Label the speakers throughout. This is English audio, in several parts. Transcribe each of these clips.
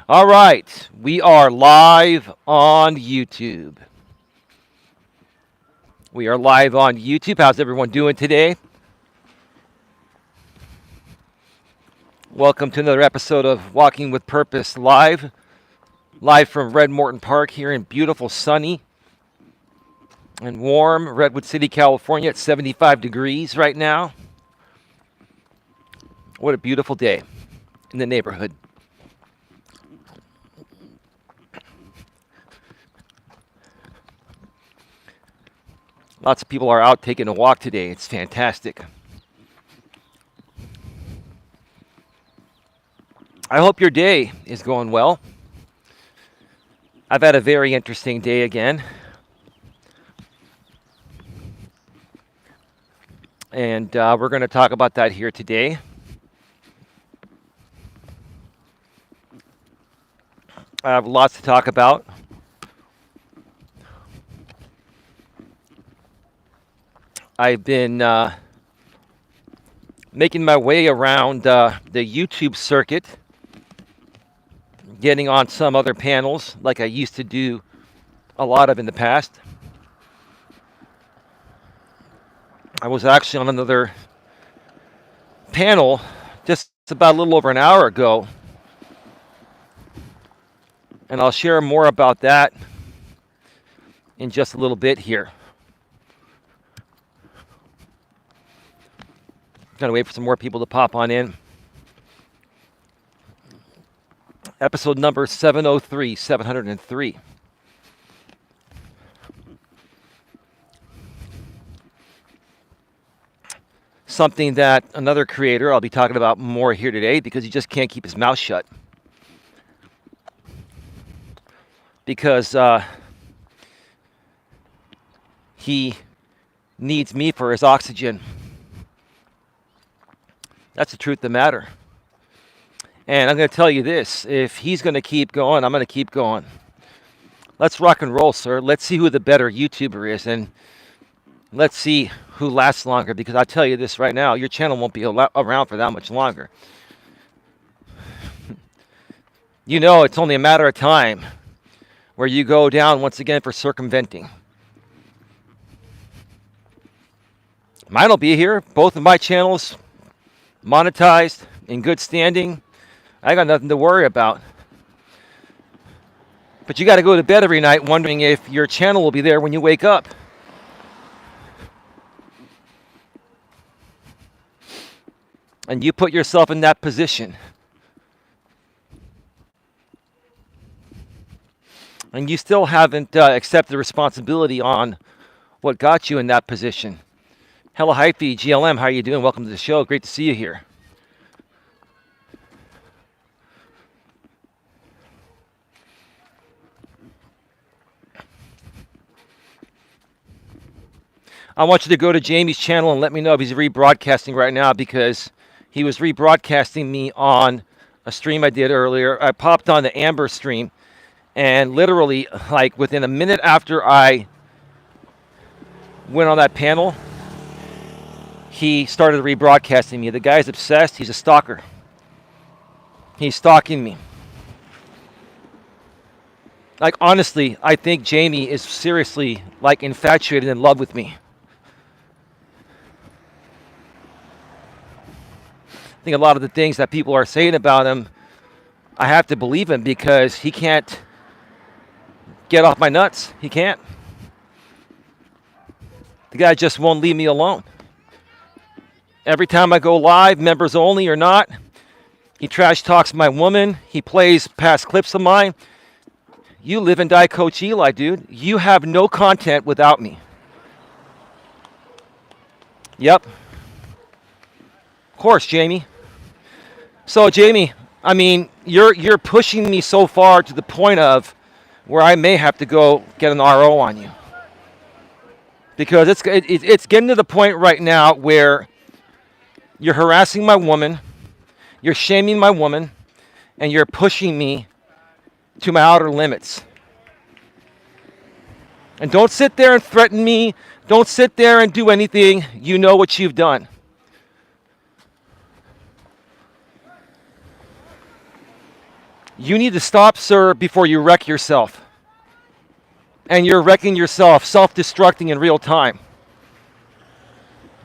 Speaker 1: All right, we are live on YouTube. We are live on YouTube. How's everyone doing today? Welcome to another episode of Walking with Purpose live from Red Morton Park here in beautiful, sunny, and warm Redwood City, California at 75 degrees right now. What a beautiful day in the neighborhood. Lots of people are out taking a walk today. It's fantastic. I hope your day is going well. I've had a very interesting day again. And we're going to talk about that here today. I have lots to talk about. I've been making my way around the YouTube circuit, getting on some other panels like I used to do a lot of in the past. I was actually on another panel just about a little over an hour ago, and I'll share more about that in just a little bit here. Gotta wait for some more people to pop on in. Episode number 703. Something that another creator I'll be talking about more here today because he just can't keep his mouth shut. Because he needs me for his oxygen. That's the truth of the matter. And I'm going to tell you this. If he's going to keep going, I'm going to keep going. Let's rock and roll, sir. Let's see who the better YouTuber is. And let's see who lasts longer. Because I'll tell you this right now. Your channel won't be around for that much longer. You know it's only a matter of time where you go down once again for circumventing. Mine will be here. Both of my channels monetized, in good standing. I got nothing to worry about. But you got to go to bed every night wondering if your channel will be there when you wake up. And you put yourself in that position. And you still haven't accepted responsibility on what got you in that position. Hello, Hyphy, GLM, how are you doing? Welcome to the show. Great to see you here. I want you to go to Jamie's channel and let me know if he's rebroadcasting right now because he was rebroadcasting me on a stream I did earlier. I popped on the Amber stream and literally like within a minute after I went on that panel, he started rebroadcasting me. The guy's obsessed. He's a stalker. He's stalking me. Like, honestly, I think Jamie is seriously, like, infatuated in love with me. I think a lot of the things that people are saying about him, I have to believe him because he can't get off my nuts. He can't. The guy just won't leave me alone. Every time I go live, members only or not, he trash talks my woman. He plays past clips of mine. You live and die Coach Eli, dude. You have no content without me. Yep. Of course, Jamie. So, Jamie, I mean, you're pushing me so far to the point of where I may have to go get an RO on you. Because it's getting to the point right now where you're harassing my woman, you're shaming my woman, and you're pushing me to my outer limits. And don't sit there and threaten me. Don't sit there and do anything. You know what you've done. You need to stop, sir, before you wreck yourself. And you're wrecking yourself, self-destructing in real time.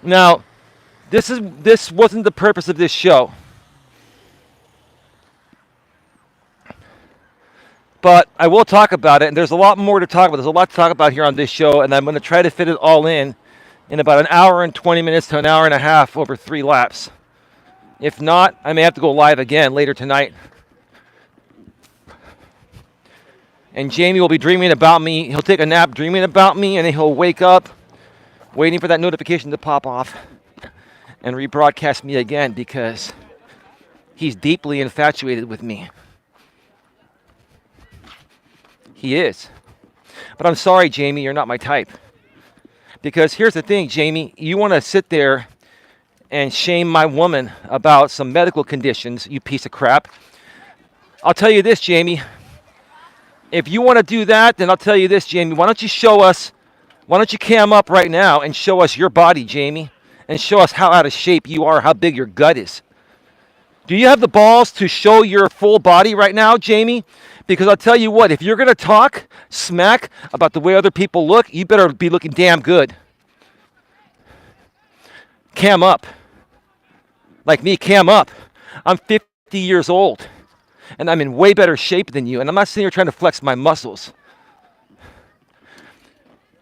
Speaker 1: Now, this wasn't the purpose of this show. But I will talk about it, and there's a lot more to talk about. There's a lot to talk about here on this show, and I'm going to try to fit it all in about an hour and 20 minutes to an hour and a half over 3 laps. If not, I may have to go live again later tonight. And Jamie will be dreaming about me. He'll take a nap dreaming about me, and then he'll wake up waiting for that notification to pop off and rebroadcast me again because he's deeply infatuated with me. He is. But I'm sorry, Jamie, you're not my type. Because here's the thing, Jamie, you want to sit there and shame my woman about some medical conditions, you piece of crap. I'll tell you this, Jamie. If you want to do that, then I'll tell you this, Jamie. Why don't you cam up right now and show us your body, Jamie, and show us how out of shape you are, how big your gut is. Do you have the balls to show your full body right now, Jamie? Because I'll tell you what, if you're going to talk smack about the way other people look, you better be looking damn good. Cam up. Like me, cam up. I'm 50 years old, and I'm in way better shape than you, and I'm not sitting here trying to flex my muscles.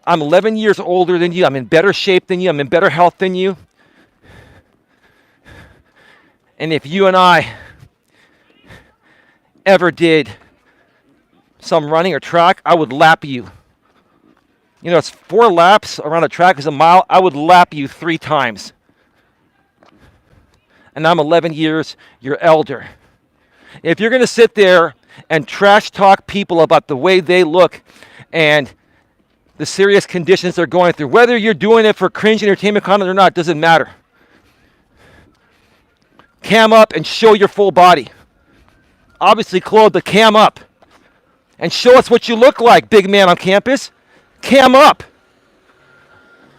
Speaker 1: I'm 11 years older than you. I'm in better shape than you. I'm in better health than you. And if you and I ever did some running or track, I would lap you. You know, it's 4 laps around a track is a mile. I would lap you 3 times. And I'm 11 years your elder. If you're going to sit there and trash talk people about the way they look and the serious conditions they're going through, whether you're doing it for cringe entertainment content or not, doesn't matter. Cam up and show your full body. Obviously clothed, but cam up. And show us what you look like, big man on campus. Cam up.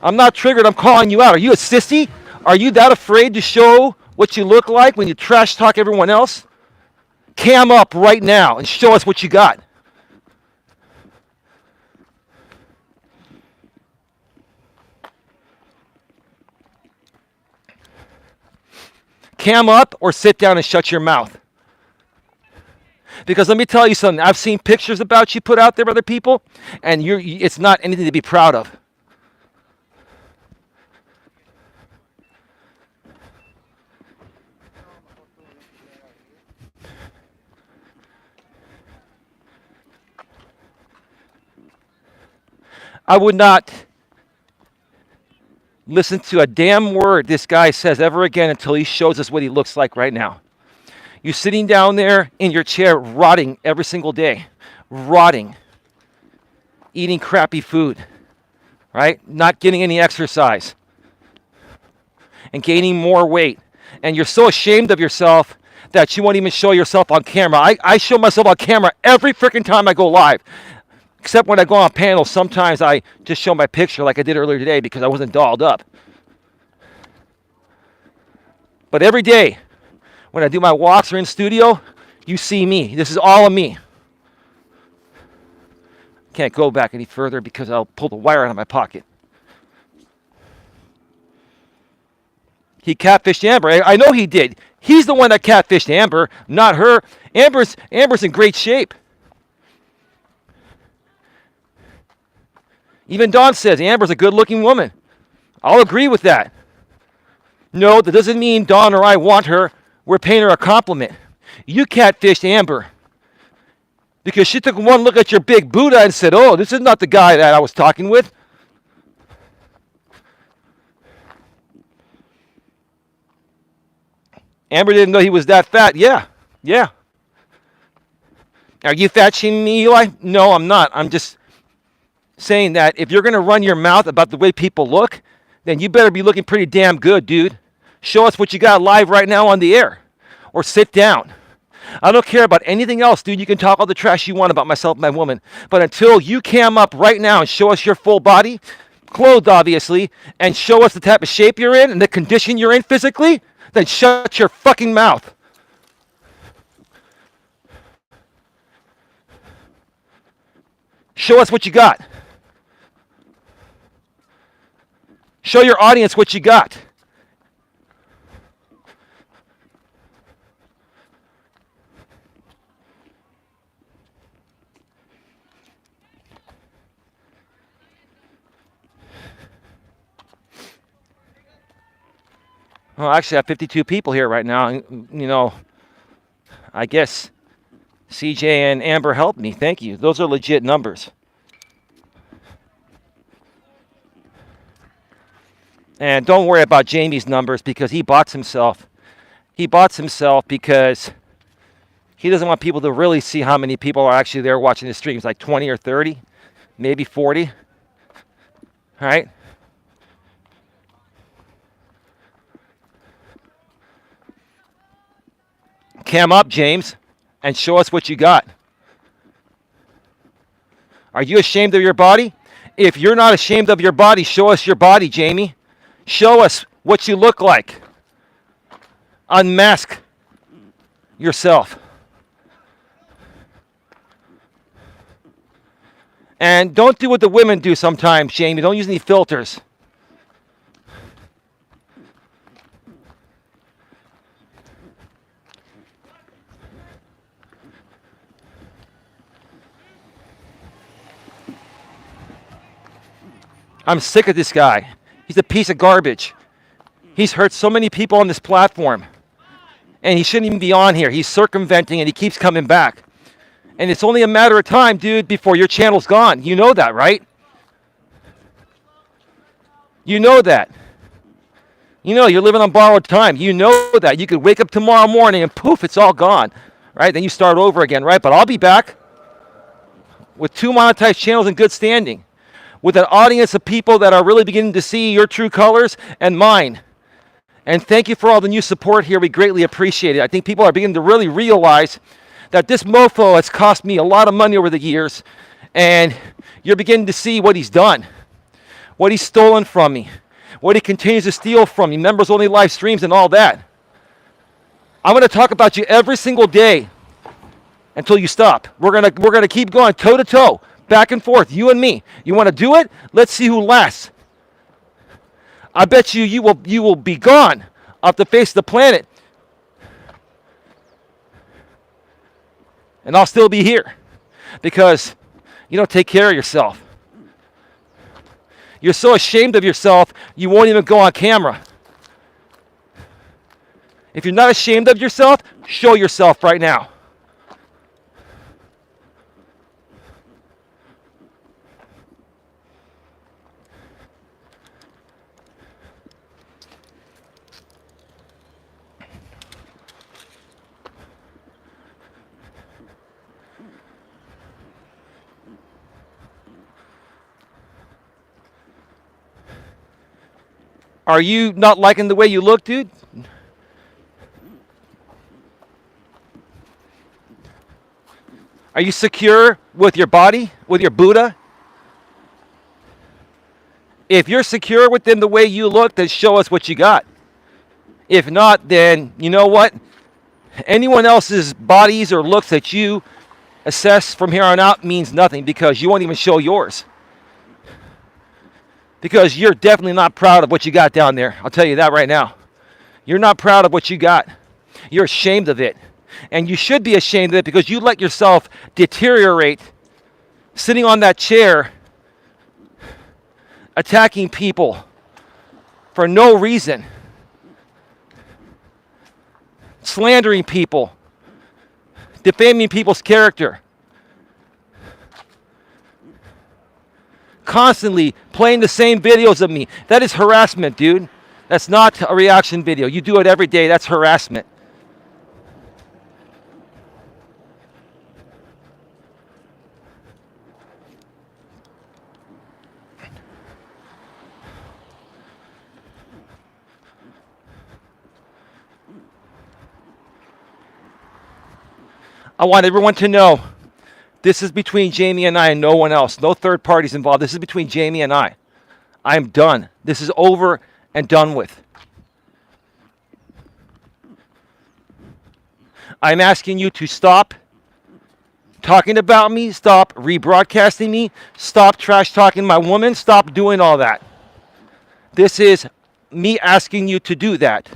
Speaker 1: I'm not triggered, I'm calling you out. Are you a sissy? Are you that afraid to show what you look like when you trash talk everyone else? Cam up right now and show us what you got. Cam up or sit down and shut your mouth. Because let me tell you something. I've seen pictures about you put out there by other people, and it's not anything to be proud of. I would not listen to a damn word this guy says ever again until he shows us what he looks like right now. You're sitting down there in your chair rotting every single day. Rotting. Eating crappy food. Right? Not getting any exercise. And gaining more weight. And you're so ashamed of yourself that you won't even show yourself on camera. I show myself on camera every freaking time I go live. Except when I go on panels, sometimes I just show my picture like I did earlier today because I wasn't dolled up. But every day, when I do my walks or in studio, you see me. This is all of me. Can't go back any further because I'll pull the wire out of my pocket. He catfished Amber. I know he did. He's the one that catfished Amber, not her. Amber's in great shape. Even Dawn says Amber's a good-looking woman. I'll agree with that. No, that doesn't mean Dawn or I want her. We're paying her a compliment. You catfished Amber because she took one look at your big Buddha and said, oh, this is not the guy that I was talking with. Amber didn't know he was that fat. Yeah. Are you fat shaming me, Eli? No, I'm not. I'm just saying that if you're going to run your mouth about the way people look, then you better be looking pretty damn good, dude. Show us what you got live right now on the air. Or sit down. I don't care about anything else, dude. You can talk all the trash you want about myself and my woman. But until you cam up right now and show us your full body, clothed obviously, and show us the type of shape you're in and the condition you're in physically, then shut your fucking mouth. Show us what you got. Show your audience what you got. Well, actually, I have 52 people here right now. You know, I guess CJ and Amber helped me. Thank you. Those are legit numbers. And don't worry about Jamie's numbers because he bots himself. He bots himself because he doesn't want people to really see how many people are actually there watching his streams, like 20 or 30, maybe 40. All right? Cam up, James, and show us what you got. Are you ashamed of your body? If you're not ashamed of your body, show us your body, Jamie. Show us what you look like. Unmask yourself. And don't do what the women do sometimes, Jamie. Don't use any filters. I'm sick of this guy. He's a piece of garbage. He's hurt so many people on this platform. And he shouldn't even be on here. He's circumventing and he keeps coming back. And it's only a matter of time, dude, before your channel's gone. You know that, right? You know that. You know you're living on borrowed time. You know that. You could wake up tomorrow morning and poof, it's all gone. Right? Then you start over again, right? But I'll be back with 2 monetized channels in good standing, with an audience of people that are really beginning to see your true colors and mine. And thank you for all the new support here. We greatly appreciate it. I think people are beginning to really realize that this mofo has cost me a lot of money over the years, and you're beginning to see what he's done, what he's stolen from me, what he continues to steal from me, members only live streams and all that. I'm going to talk about you every single day until you stop. We're going to keep going toe to toe, back and forth, you and me. You want to do it? Let's see who lasts. I bet you will be gone off the face of the planet. And I'll still be here because you don't take care of yourself. You're so ashamed of yourself, you won't even go on camera. If you're not ashamed of yourself, show yourself right now. Are you not liking the way you look, dude? Are you secure with your body, with your Buddha? If you're secure within the way you look, then show us what you got. If not, then you know what? Anyone else's bodies or looks that you assess from here on out means nothing because you won't even show yours. Because you're definitely not proud of what you got down there. I'll tell you that right now. You're not proud of what you got. You're ashamed of it. And you should be ashamed of it because you let yourself deteriorate sitting on that chair, attacking people for no reason, slandering people, defaming people's character, constantly playing the same videos of me. That is harassment, dude. That's not a reaction video. You do it every day. That's harassment. I want everyone to know this is between Jamie and I and no one else. No third parties involved. This is between Jamie and I. I'm done. This is over and done with. I'm asking you to stop talking about me. Stop rebroadcasting me. Stop trash talking my woman. Stop doing all that. This is me asking you to do that.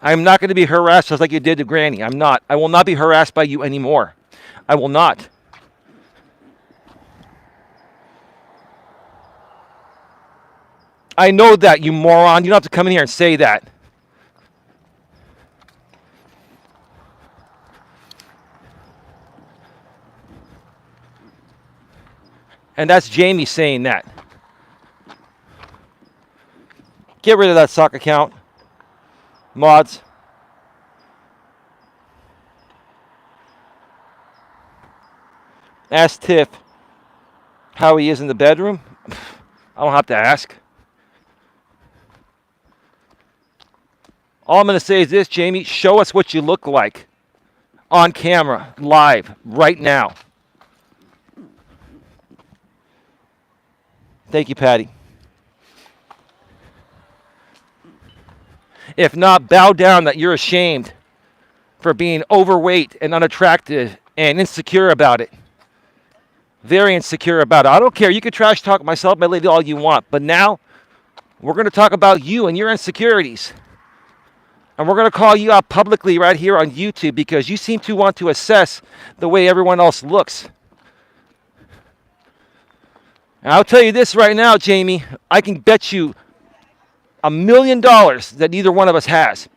Speaker 1: I'm not going to be harassed just like you did to Granny. I'm not. I will not be harassed by you anymore. I will not. I know that, you moron. You don't have to come in here and say that. And that's Jamie saying that. Get rid of that sock account. Mods. Ask Tiff how he is in the bedroom. I don't have to ask. All I'm going to say is this, Jamie. Show us what you look like on camera, live, right now. Thank you, Patty. If not, bow down that you're ashamed for being overweight and unattractive and insecure about it. Very insecure about it. I don't care. You can trash talk myself, my lady, all you want. But now, we're going to talk about you and your insecurities. And we're going to call you out publicly right here on YouTube because you seem to want to assess the way everyone else looks. And I'll tell you this right now, Jamie. I can bet you $1 million that neither one of us has.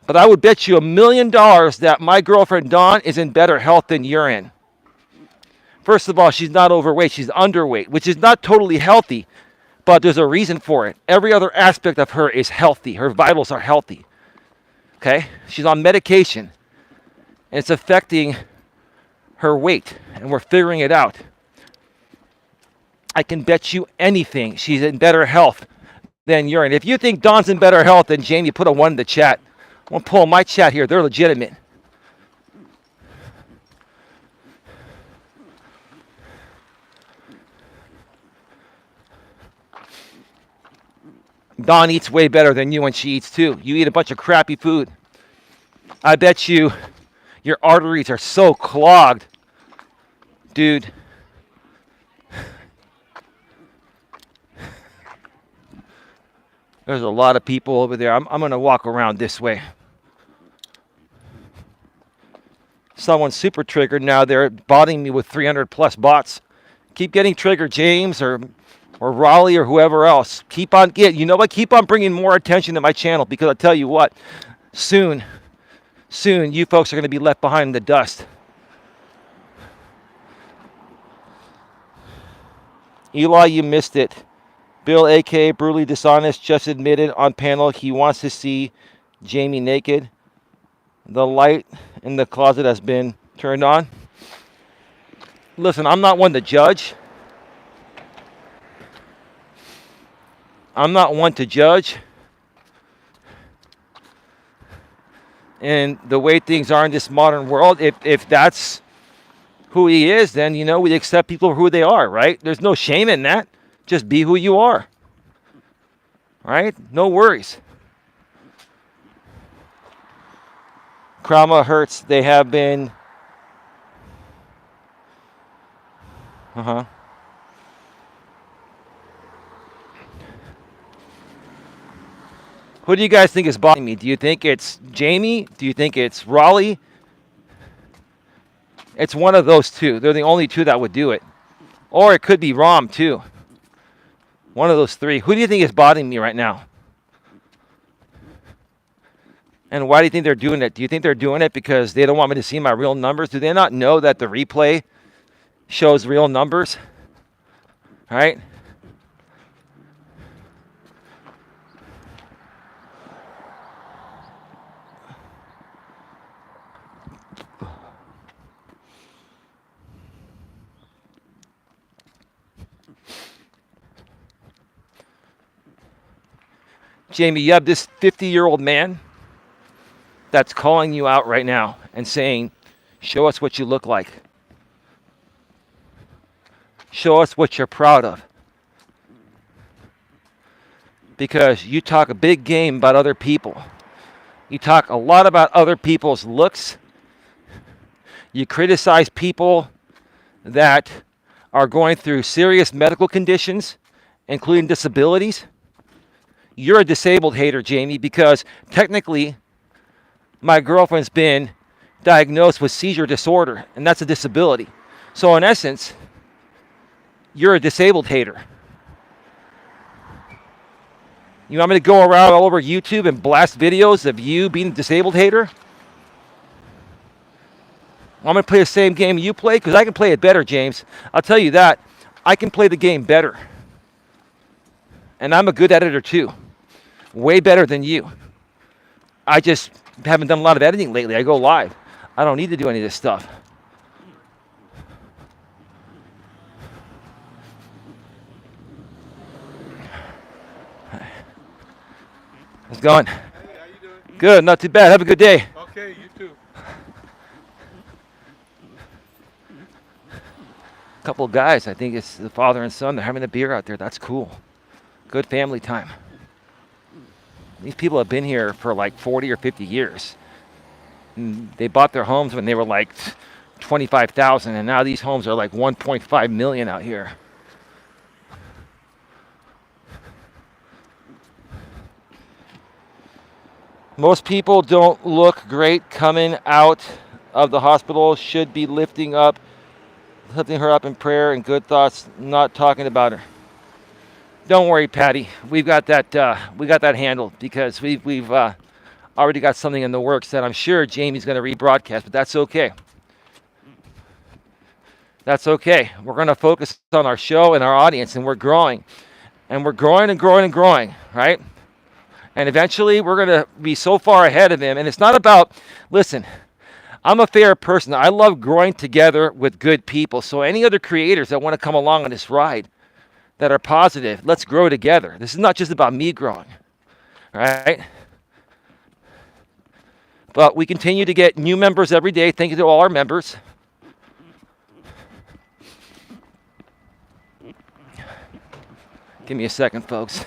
Speaker 1: But I would bet you $1 million that my girlfriend Dawn is in better health than you're in. First of all, she's not overweight. She's underweight, which is not totally healthy, but there's a reason for it. Every other aspect of her is healthy. Her vitals are healthy. Okay? She's on medication, and it's affecting her weight, and we're figuring it out. I can bet you anything she's in better health than you're in. If you think Dawn's in better health than Jamie, put a 1 in the chat. I'm going to pull my chat here. They're legitimate. Dawn eats way better than you when she eats too. You eat a bunch of crappy food. I bet you your arteries are so clogged. Dude. There's a lot of people over there. I'm going to walk around this way. Someone's super triggered now. They're botting me with 300 plus bots. Keep getting triggered, James or Raleigh or whoever else. Keep on you know what? Keep on bringing more attention to my channel because I'll tell you what, soon you folks are going to be left behind in the dust. Eli, you missed it. Bill, a.k.a. Brutally Dishonest, just admitted on panel he wants to see Jamie naked. The light in the closet has been turned on. Listen, I'm not one to judge. I'm not one to judge. And the way things are in this modern world, if that's who he is, then, you know, we accept people for who they are, right? There's no shame in that. Just be who you are. Right? No worries. Trauma hurts. They have been... Who do you guys think is bothering me? Do you think it's Jamie? Do you think it's Raleigh? It's one of those two. They're the only two that would do it. Or it could be Rom, too. One of those three. Who do you think is bothering me right now? And why do you think they're doing it? Do you think they're doing it because they don't want me to see my real numbers? Do they not know that the replay shows real numbers? Right? Jamie, you have this 50-year-old man that's calling you out right now and saying, show us what you look like. Show us what you're proud of. Because you talk a big game about other people. You talk a lot about other people's looks. You criticize people that are going through serious medical conditions, including disabilities. You're a disabled hater, Jamie, because technically my girlfriend's been diagnosed with seizure disorder, and that's a disability. So in essence, you're a disabled hater. You want me to go around all over YouTube and blast videos of you being a disabled hater? I'm going to play the same game you play because I can play it better, James. I'll tell you that. I can play the game better. And I'm a good editor too. Way better than you. I just haven't done a lot of editing lately. I go live. I don't need to do any of this stuff. How's it going?
Speaker 2: Hey, how you doing?
Speaker 1: Good, not too bad. Have a good day.
Speaker 2: Okay, you too.
Speaker 1: Couple of guys, I think it's the father and son. They're having a beer out there. That's cool. Good family time. These people have been here for like 40 or 50 years. And they bought their homes when they were like 25,000, and now these homes are like 1.5 million out here. Most people don't look great coming out of the hospital. Should be lifting her up in prayer and good thoughts, not talking about her. Don't worry, Patty. We've got that handled because we've already got something in the works that I'm sure Jamie's going to rebroadcast, but that's okay. That's okay. We're going to focus on our show and our audience, and we're growing. And we're growing and growing and growing, right? And eventually we're going to be so far ahead of him. And it's not about, listen, I'm a fair person. I love growing together with good people. So any other creators that want to come along on this ride that are positive, let's grow together. This is not just about me growing, right? But we continue to get new members every day. Thank you to all our members. Give me a second, folks.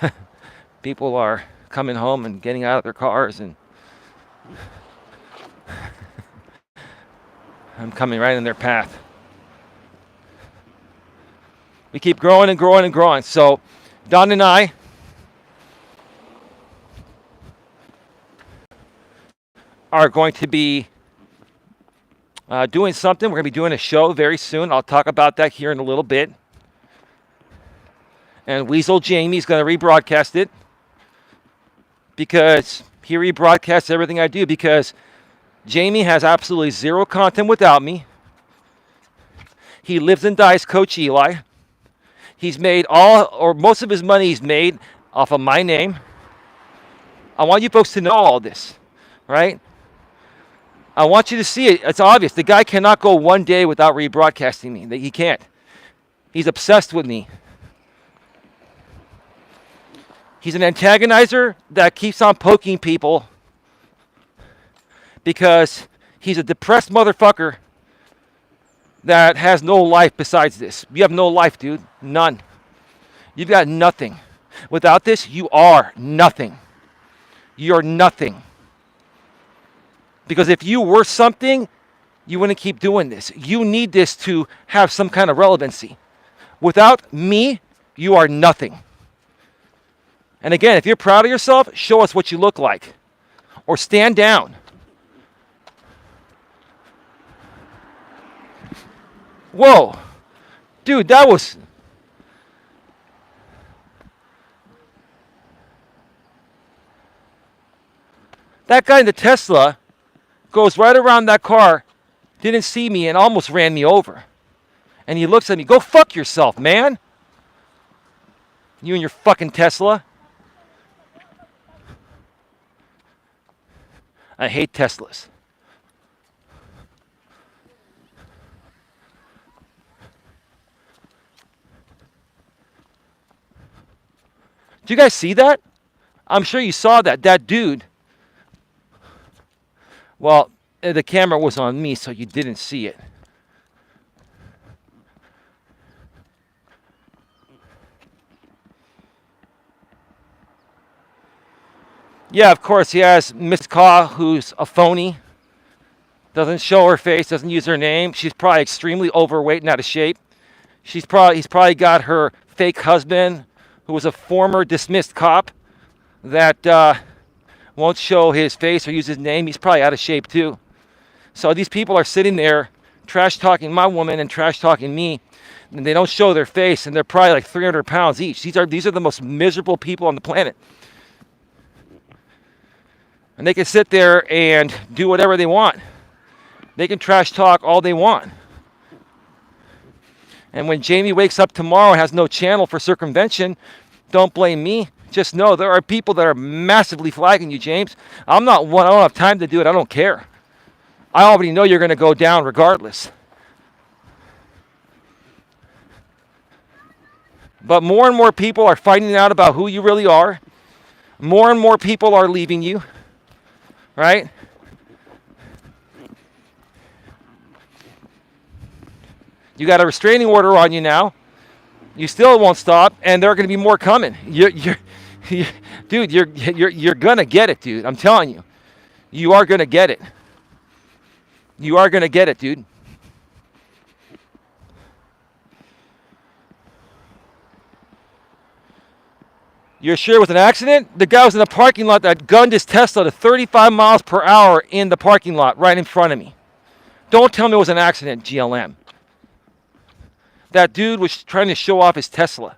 Speaker 1: People are coming home and getting out of their cars, and I'm coming right in their path. We keep growing and growing and growing. So Don and I are going to be doing something. We're going to be doing a show very soon. I'll talk about that here in a little bit. And Weasel Jamie's going to rebroadcast it because he rebroadcasts everything I do, because Jamie has absolutely zero content without me. He lives and dies Coach Eli. He's made most of his money he's made off of my name. I want you folks to know all this, right? I want you to see it. It's obvious. The guy cannot go one day without rebroadcasting me. He can't. He's obsessed with me. He's an antagonizer that keeps on poking people because he's a depressed motherfucker that has no life besides this. You have no life, dude. None. You've got nothing. Without this, you are nothing. You're nothing. Because if you were something, you wouldn't keep doing this. You need this to have some kind of relevancy. Without me, you are nothing. And again, if you're proud of yourself, show us what you look like. Or stand down. Whoa. Dude, that was... That guy in the Tesla goes right around that car, didn't see me, and almost ran me over. And he looks at me, go fuck yourself, man. You and your fucking Tesla. I hate Teslas. Did you guys see that? I'm sure you saw that. That dude. Well, the camera was on me, so you didn't see it. Yeah, of course, he has Miss Ka, who's a phony. Doesn't show her face, doesn't use her name. She's probably extremely overweight and out of shape. He's probably got her fake husband, who was a former dismissed cop, that won't show his face or use his name. He's probably out of shape too. So these people are sitting there trash talking my woman and trash talking me, and they don't show their face, and they're probably like 300 pounds each. These are the most miserable people on the planet. And they can sit there and do whatever they want. They can trash talk all they want. And when Jamie wakes up tomorrow and has no channel for circumvention, don't blame me. Just know there are people that are massively flagging you, James. I'm not one. I don't have time to do it. I don't care. I already know you're going to go down regardless. But more and more people are finding out about who you really are. More and more people are leaving you. Right? You got a restraining order on you now. You still won't stop, and there are going to be more coming. Dude, you're gonna get it, dude. I'm telling you, you are gonna get it. You are gonna get it, dude. You're sure it was an accident? The guy was in a parking lot that gunned his Tesla to 35 miles per hour in the parking lot right in front of me. Don't tell me it was an accident, GLM. That dude was trying to show off his Tesla.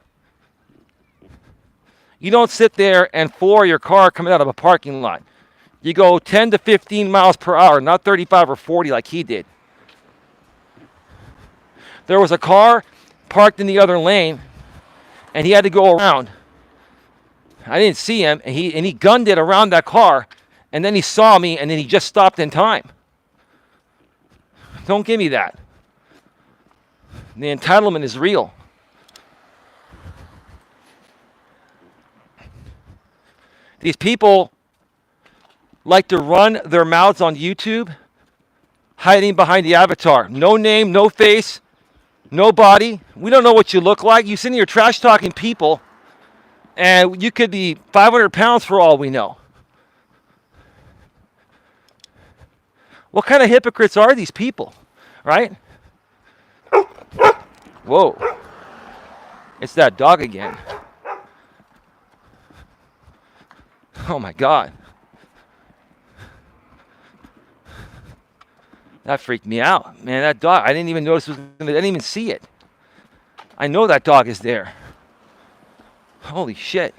Speaker 1: You don't sit there and floor your car coming out of a parking lot. You go 10 to 15 miles per hour, not 35 or 40 like he did. There was a car parked in the other lane, and he had to go around. I didn't see him, and he gunned it around that car, and then he saw me, and then he just stopped in time. Don't give me that. The entitlement is real. These people like to run their mouths on YouTube, hiding behind the avatar. No name, no face, no body. We don't know what you look like. You sitting here trash talking people, and you could be 500 pounds for all we know. What kind of hypocrites are these people, right? Whoa. It's that dog again. Oh my God. That freaked me out. Man, that dog, I didn't even notice I didn't even see it. I know that dog is there. Holy shit.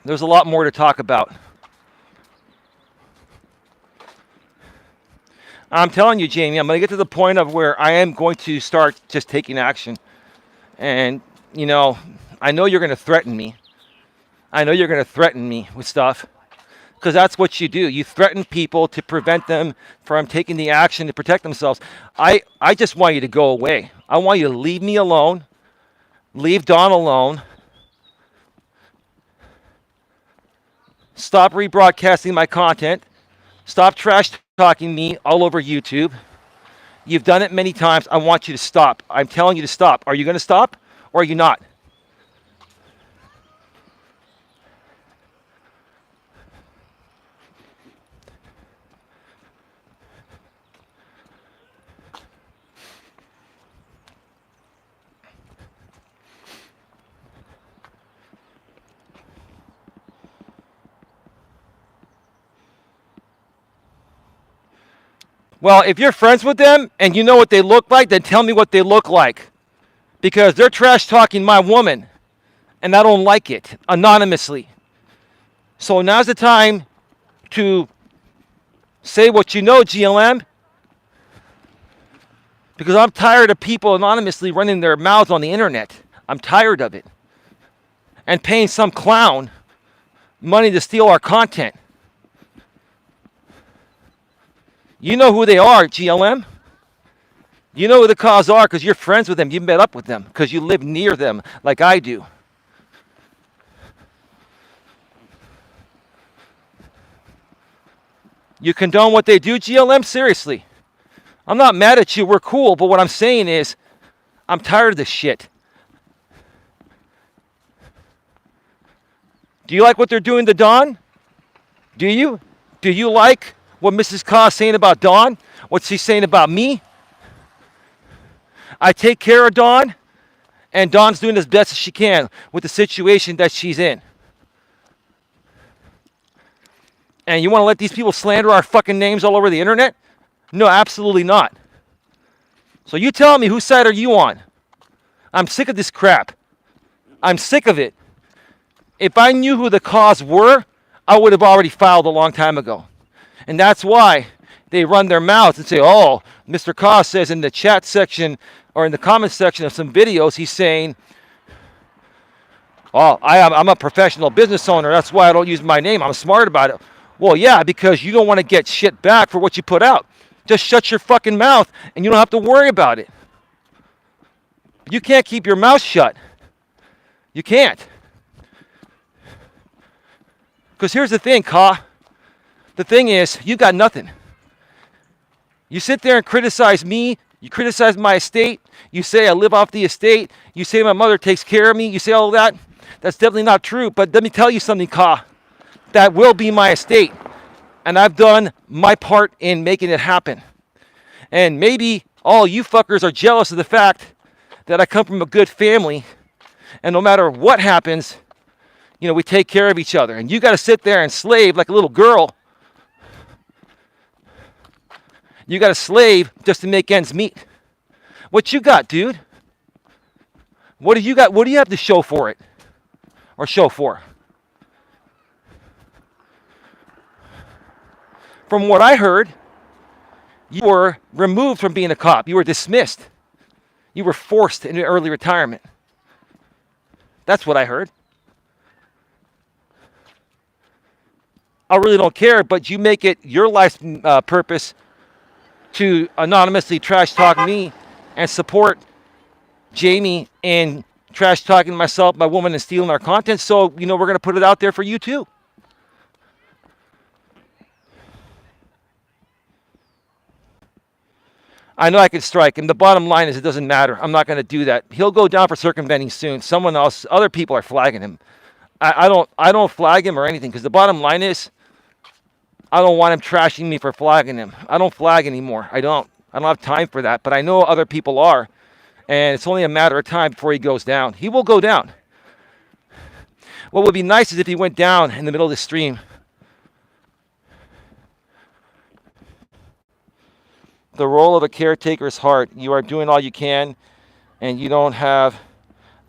Speaker 1: There's a lot more to talk about. I'm telling you, Jamie, I'm going to get to the point of where I am going to start just taking action. And, you know, I know you're going to threaten me. I know you're going to threaten me with stuff. Because that's what you do. You threaten people to prevent them from taking the action to protect themselves. I just want you to go away. I want you to leave me alone. Leave Dawn alone. Stop rebroadcasting my content. Stop trash talking me all over YouTube. You've done it many times. I want you to stop. I'm telling you to stop. Are you going to stop or are you not? Well, if you're friends with them and you know what they look like, then tell me what they look like. Because they're trash talking my woman, and I don't like it, anonymously. So now's the time to say what you know, GLM. Because I'm tired of people anonymously running their mouths on the internet. I'm tired of it. And paying some clown money to steal our content. You know who they are, GLM. You know who the cause are because you're friends with them. You met up with them because you live near them like I do. You condone what they do, GLM? Seriously. I'm not mad at you. We're cool. But what I'm saying is I'm tired of this shit. Do you like what they're doing to Dawn? Do you? Do you like what Mrs. Ka is saying about Dawn? What she's saying about me? I take care of Dawn, and Dawn's doing as best as she can with the situation that she's in. And you want to let these people slander our fucking names all over the internet? No, absolutely not. So you tell me, whose side are you on? I'm sick of this crap. I'm sick of it. If I knew who the cause were, I would have already filed a long time ago. And that's why they run their mouths and say, oh, Mr. Ka says in the chat section or in the comment section of some videos, he's saying, oh, I'm a professional business owner. That's why I don't use my name. I'm smart about it. Well, yeah, because you don't want to get shit back for what you put out. Just shut your fucking mouth and you don't have to worry about it. You can't keep your mouth shut. You can't. Because here's the thing, Ka. The thing is, you got nothing. You sit there and criticize me. You criticize my estate. You say I live off the estate. You say my mother takes care of me. You say all of that. That's definitely not true. But let me tell you something, Ka. That will be my estate. And I've done my part in making it happen. And maybe all you fuckers are jealous of the fact that I come from a good family. And no matter what happens, you know, we take care of each other. And you got to sit there and slave like a little girl. You got to slave just to make ends meet. What you got, dude? What do you got? What do you have to show for it? Or show for? From what I heard, you were removed from being a cop. You were dismissed. You were forced into early retirement. That's what I heard. I really don't care, but you make it your life's purpose to anonymously trash talk me and support Jamie in trash talking myself, my woman, and stealing our content. So, you know, we're going to put it out there for you too. I know I can strike him. The bottom line is it doesn't matter. I'm not going to do that. He'll go down for circumventing soon. Someone else, other people are flagging him. I don't flag him or anything because the bottom line is I don't want him trashing me for flagging him. I don't flag anymore. I don't have time for that. But I know other people are. And it's only a matter of time before he goes down. He will go down. What would be nice is if he went down in the middle of the stream. The role of a caretaker is hard. You are doing all you can, and you don't have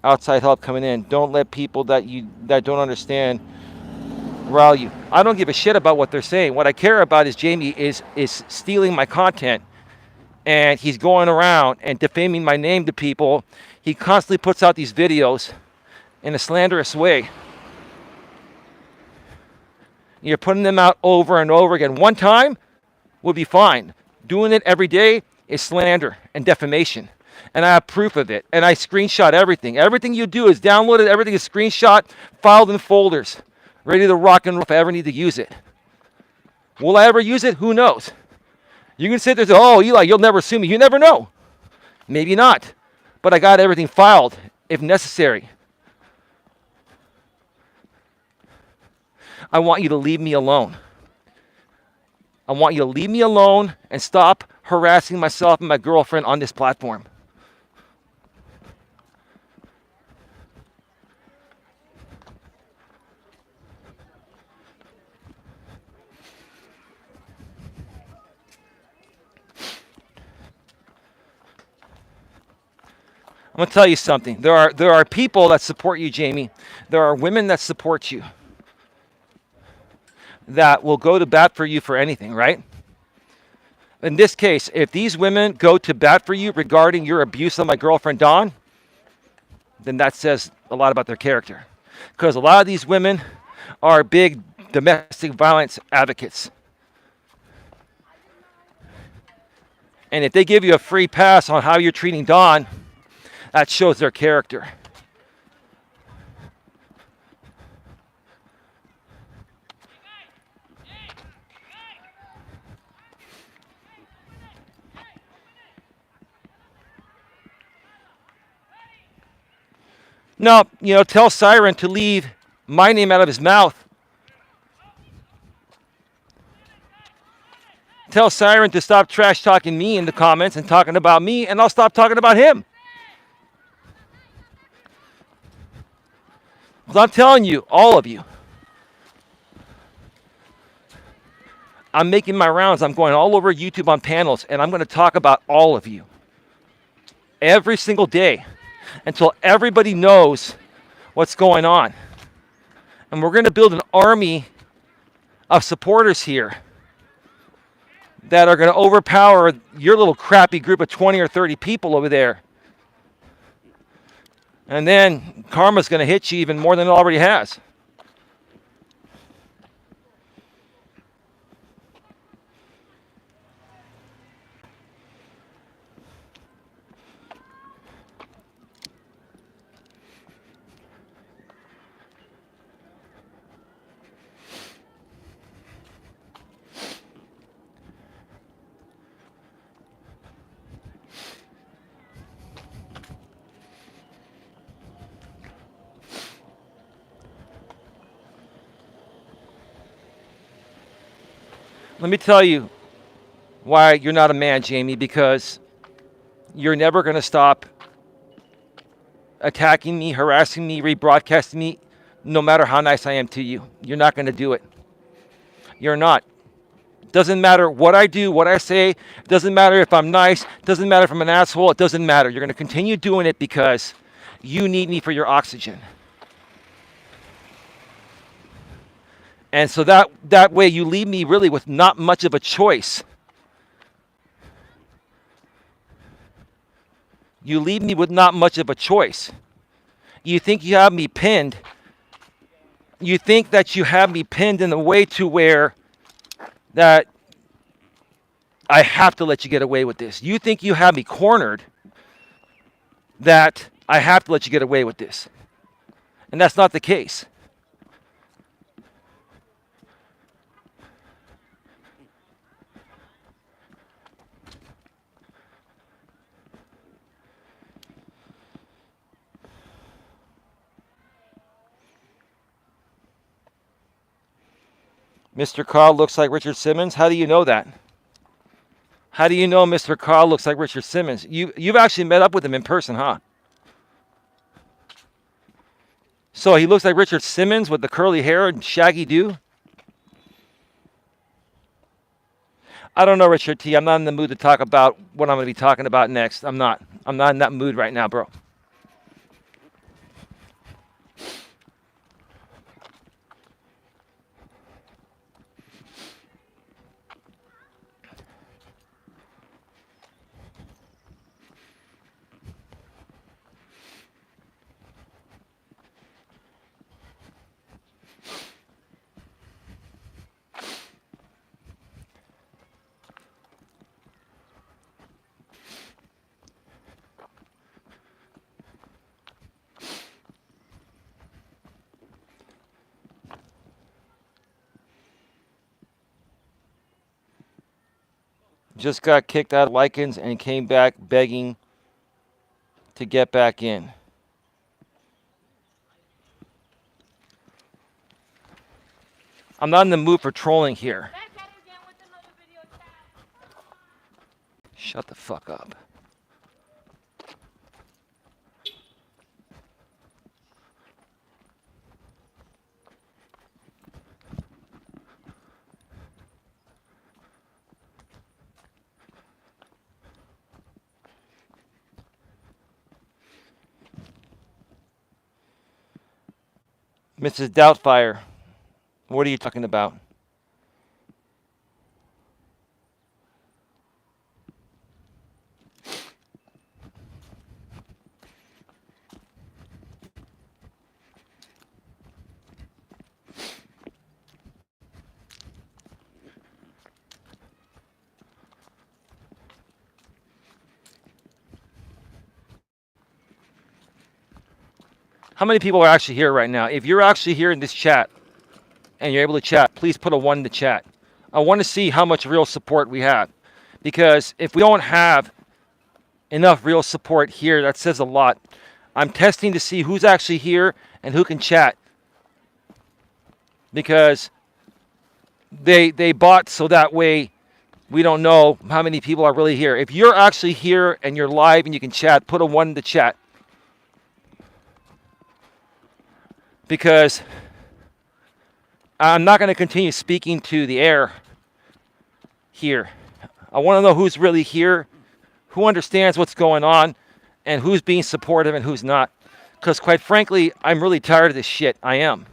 Speaker 1: outside help coming in. Don't let people that don't understand rile you. I don't give a shit about what they're saying. What I care about is Jamie is stealing my content, and he's going around and defaming my name to people. He constantly puts out these videos in a slanderous way. You're putting them out over and over again. One time would be fine. Doing it every day is slander and defamation. And I have proof of it. And I screenshot everything. Everything you do is downloaded. Everything is screenshot, filed in folders, ready to rock and roll if I ever need to use it. Will I ever use it? Who knows? You can sit there and say, oh, Eli, you'll never sue me. You never know. Maybe not. But I got everything filed if necessary. I want you to leave me alone. I want you to leave me alone and stop harassing myself and my girlfriend on this platform. I'm going to tell you something. There are people that support you, Jamie. There are women that support you, that will go to bat for you for anything, right? In this case, if these women go to bat for you regarding your abuse of my girlfriend, Dawn, then that says a lot about their character. Because a lot of these women are big domestic violence advocates. And if they give you a free pass on how you're treating Dawn, that shows their character. No, tell Siren to leave my name out of his mouth. Tell Siren to stop trash talking me in the comments and talking about me, and I'll stop talking about him. Because I'm telling you, all of you, I'm making my rounds. I'm going all over YouTube on panels, and I'm going to talk about all of you every single day until everybody knows what's going on. And we're going to build an army of supporters here that are going to overpower your little crappy group of 20 or 30 people over there. And then karma's going to hit you even more than it already has. Let me tell you why you're not a man, Jamie, because you're never going to stop attacking me, harassing me, rebroadcasting me, no matter how nice I am to you. You're not going to do it. You're not. Doesn't matter what I do, what I say. Doesn't matter if I'm nice. Doesn't matter if I'm an asshole. It doesn't matter. You're going to continue doing it because you need me for your oxygen. And so that way you leave me really with not much of a choice. You leave me with not much of a choice. You think you have me pinned. You think that you have me pinned in a way to where that I have to let you get away with this. You think you have me cornered that I have to let you get away with this. And that's not the case. Mr. Carl looks like Richard Simmons. How do you know that? How do you know Mr. Carl looks like Richard Simmons? You've actually met up with him in person, huh? So he looks like Richard Simmons with the curly hair and shaggy do? I don't know, Richard T. I'm not in the mood to talk about what I'm going to be talking about next. I'm not in that mood right now, bro. Just got kicked out of Lycans and came back begging to get back in. I'm not in the mood for trolling here. Shut the fuck up. Mrs. Doubtfire, what are you talking about? How many people are actually here right now? If you're actually here in this chat and you're able to chat, please put a 1 in the chat. I want to see how much real support we have. Because if we don't have enough real support here, that says a lot I'm testing to see who's actually here and who can chat. Because they bought so that way we don't know how many people are really here. If you're actually here and you're live and you can chat, put a 1 in the chat. Because I'm not going to continue speaking to the air here. I want to know who's really here, who understands what's going on, and who's being supportive and who's not. Because quite frankly, I'm really tired of this shit. I am.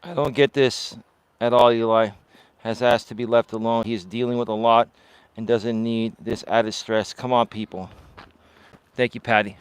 Speaker 1: I don't get this at all, Eli. Has asked to be left alone. He's dealing with a lot and doesn't need this added stress. Come on, people. Thank you, Patty.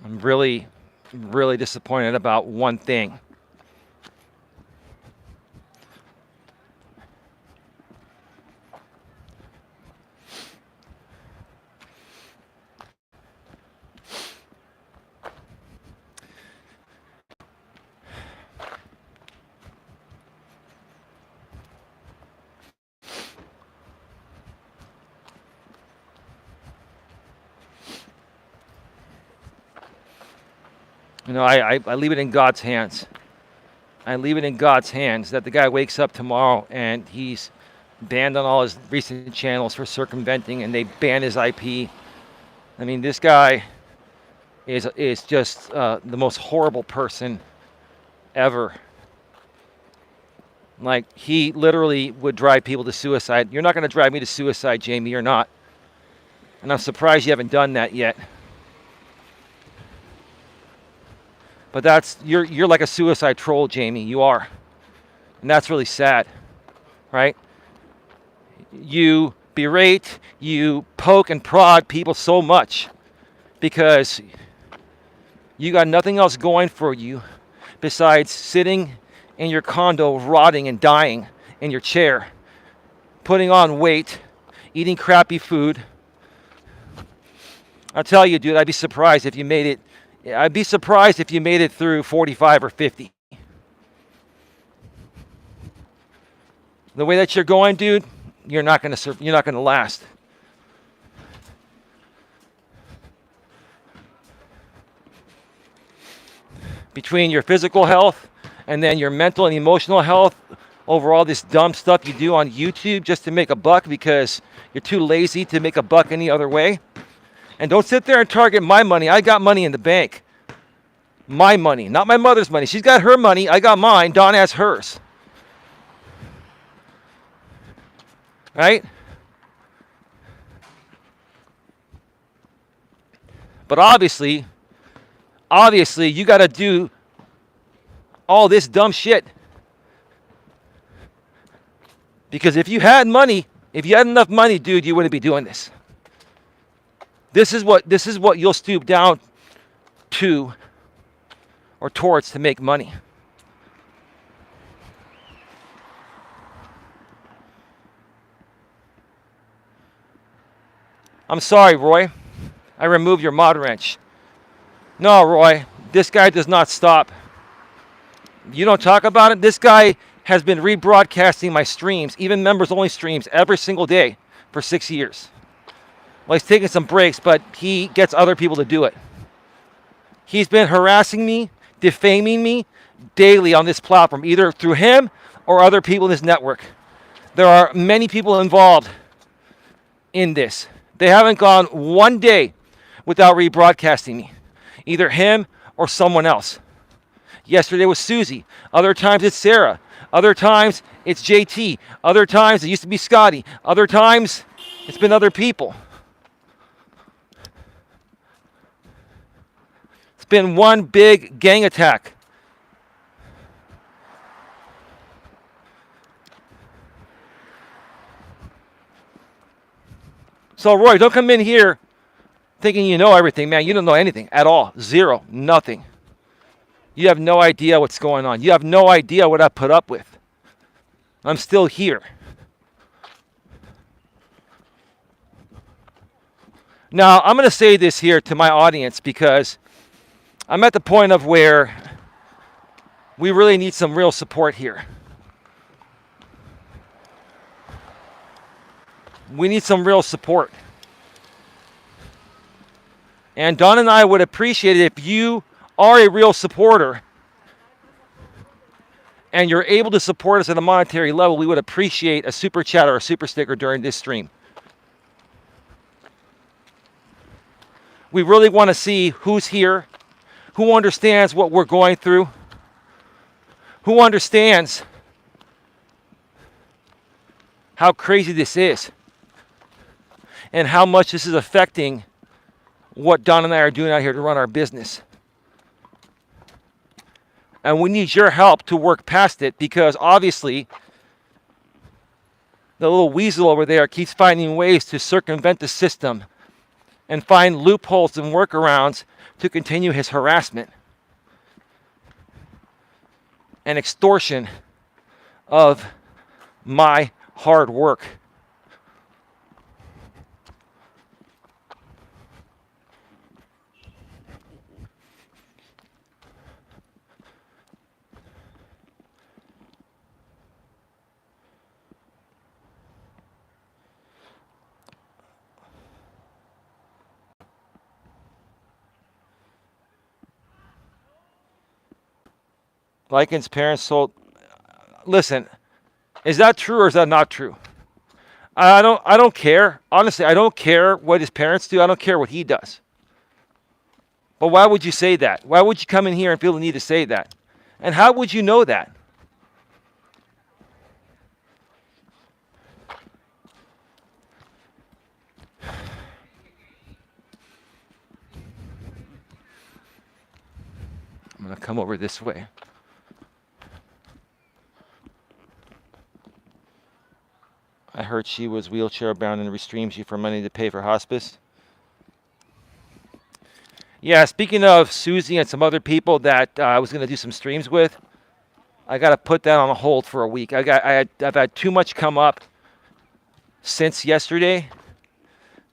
Speaker 1: I'm really, really disappointed about one thing. You know, I leave it in God's hands. I leave it in God's hands that the guy wakes up tomorrow and he's banned on all his recent channels for circumventing, and they ban his IP. I mean, this guy is just the most horrible person ever. Like, he literally would drive people to suicide. You're not going to drive me to suicide, Jamie. You're not. And I'm surprised you haven't done that yet. But you're like a suicide troll, Jamie. You are. And that's really sad, right? You berate, you poke and prod people so much because you got nothing else going for you besides sitting in your condo rotting and dying in your chair, putting on weight, eating crappy food. I'll tell you, dude, I'd be surprised if you made it. I'd be surprised if you made it through 45 or 50. The way that you're going, dude, you're not going to last. Between your physical health and then your mental and emotional health over all this dumb stuff you do on YouTube just to make a buck because you're too lazy to make a buck any other way. And don't sit there and target my money. I got money in the bank. My money, not my mother's money. She's got her money. I got mine. Dawn has hers. Right? But obviously, you got to do all this dumb shit. Because if you had enough money, dude, you wouldn't be doing this. This is what you'll stoop down to or towards to make money. I'm sorry, Roy. I removed your mod wrench. No, Roy, this guy does not stop. You don't talk about it? This guy has been rebroadcasting my streams, even members-only streams, every single day for 6 years. Well, he's taking some breaks, but he gets other people to do it. He's been harassing me, defaming me daily on this platform, either through him or other people in this network. There are many people involved in this. They haven't gone one day without rebroadcasting me, either him or someone else. Yesterday was Susie. Other times it's Sarah. Other times it's JT. Other times it used to be Scotty. Other times it's been other people. It's been one big gang attack. So, Roy, don't come in here thinking you know everything, man. You don't know anything at all. Zero. Nothing. You have no idea what's going on. You have no idea what I put up with. I'm still here. Now, I'm going to say this here to my audience because I'm at the point of where we really need some real support here. We need some real support. And Don and I would appreciate it if you are a real supporter and you're able to support us at a monetary level. We would appreciate a super chat or a super sticker during this stream. We really want to see who's here, who understands what we're going through, who understands how crazy this is, and how much this is affecting what Don and I are doing out here to run our business. And we need your help to work past it because obviously the little weasel over there keeps finding ways to circumvent the system and find loopholes and workarounds to continue his harassment and extortion of my hard work. Lycan's parents sold. Listen, is that true or is that not true? I don't care. Honestly, I don't care what his parents do. I don't care what he does. But why would you say that? Why would you come in here and feel the need to say that? And how would you know that? I'm going to come over this way. I heard she was wheelchair bound and restreams you for money to pay for hospice. Yeah, speaking of Susie and some other people that I was going to do some streams with, I got to put that on hold for a week. I've had too much come up since yesterday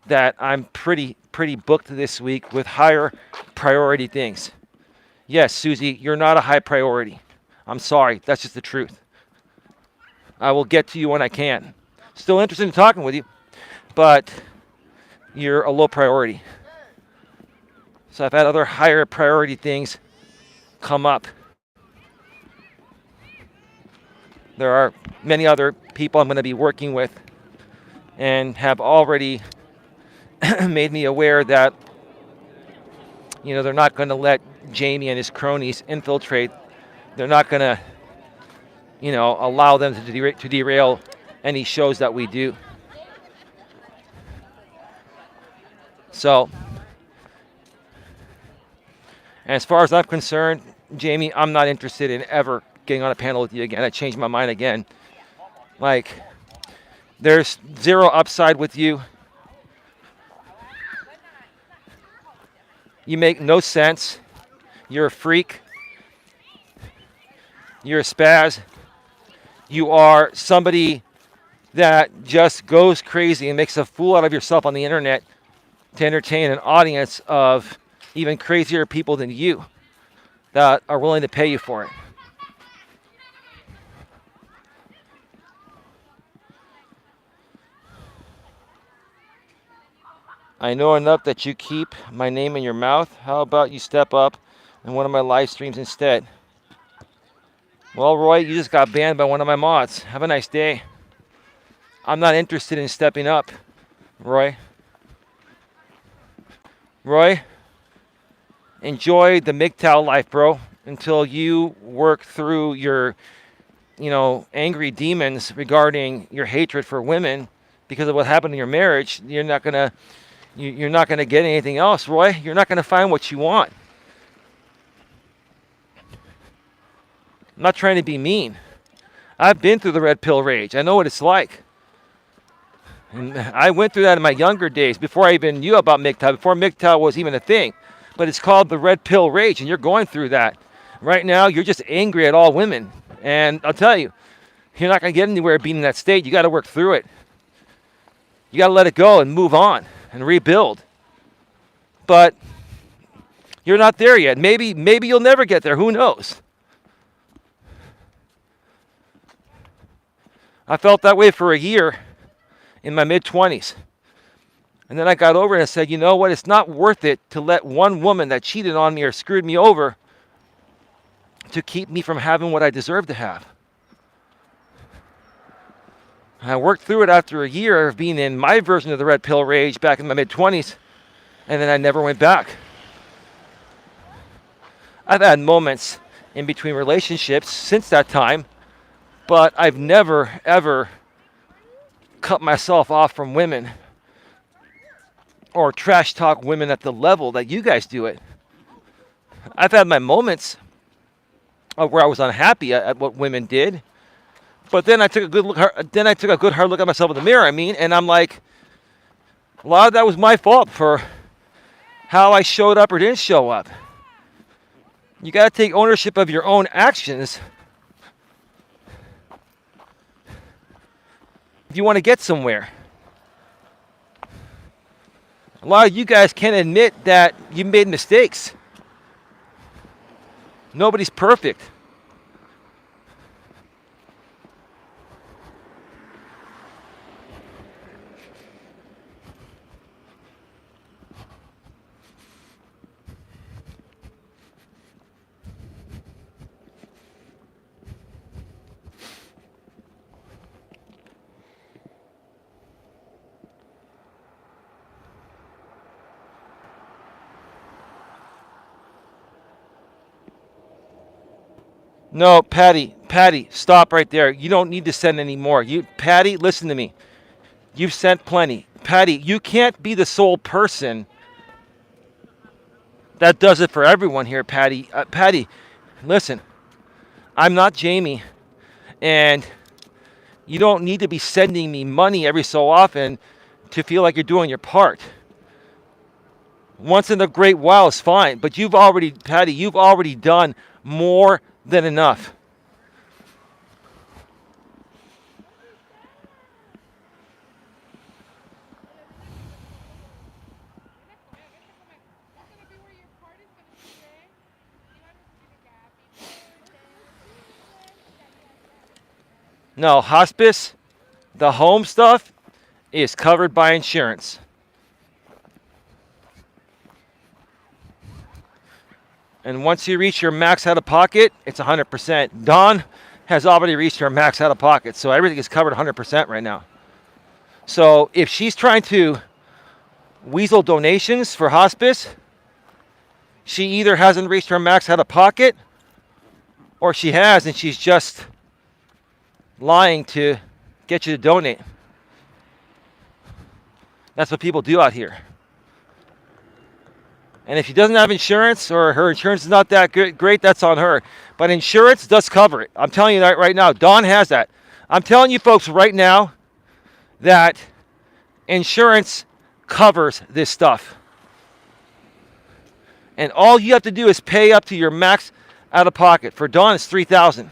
Speaker 1: that I'm pretty booked this week with higher priority things. Yes, Susie, you're not a high priority. I'm sorry. That's just the truth. I will get to you when I can. Still interested in talking with you, but you're a low priority. So I've had other higher priority things come up. There are many other people I'm going to be working with and have already made me aware that, you know, they're not going to let Jamie and his cronies infiltrate. They're not going to, you know, allow them to derail any shows that we do. So, as far as I'm concerned, Jamie, I'm not interested in ever getting on a panel with you again. I changed my mind again. Like, there's zero upside with you. You make no sense. You're a freak. You're a spaz. You are somebody that just goes crazy and makes a fool out of yourself on the internet to entertain an audience of even crazier people than you that are willing to pay you for it. I know enough that you keep my name in your mouth. How about you step up in one of my live streams instead? Well, Roy, you just got banned by one of my mods. Have a nice day. I'm not interested in stepping up, Roy. Roy, enjoy the MGTOW life, bro, until you work through your, angry demons regarding your hatred for women because of what happened in your marriage. You're not gonna get anything else, Roy. You're not gonna find what you want. I'm not trying to be mean. I've been through the red pill rage. I know what it's like. And I went through that in my younger days before I even knew about MGTOW, before MGTOW was even a thing. But it's called the red pill rage, and you're going through that. Right now, you're just angry at all women. And I'll tell you, you're not going to get anywhere being in that state. You got to work through it. You got to let it go and move on and rebuild. But you're not there yet. Maybe you'll never get there. Who knows? I felt that way for a year in my mid-20s. And then I got over it and said, you know what? It's not worth it to let one woman that cheated on me or screwed me over to keep me from having what I deserve to have. And I worked through it after a year of being in my version of the red pill rage back in my mid-20s, and then I never went back. I've had moments in between relationships since that time, but I've never, ever cut myself off from women or trash talk women at the level that you guys do it. I've had my moments of where I was unhappy at what women did, but then I took a good look. Then I took a good hard look at myself in the mirror. And I'm like, a lot of that was my fault for how I showed up or didn't show up. You got to take ownership of your own actions if you want to get somewhere. A lot of you guys can't admit that you made mistakes. Nobody's perfect. No, Patty, stop right there. You don't need to send any more. Patty, listen to me. You've sent plenty. Patty, you can't be the sole person that does it for everyone here, Patty. Patty, listen. I'm not Jamie, and you don't need to be sending me money every so often to feel like you're doing your part. Once in a great while is fine, but Patty, you've already done more than enough. No, hospice, the home stuff is covered by insurance. And once you reach your max out of pocket, it's 100%. Dawn has already reached her max out of pocket, so everything is covered 100% right now. So if she's trying to weasel donations for hospice, she either hasn't reached her max out of pocket, or she has and she's just lying to get you to donate. That's what people do out here. And if she doesn't have insurance, or her insurance is not that great, that's on her. But insurance does cover it. I'm telling you that right now. Dawn has that. I'm telling you folks right now that insurance covers this stuff. And all you have to do is pay up to your max out of pocket. For Dawn, it's $3,000.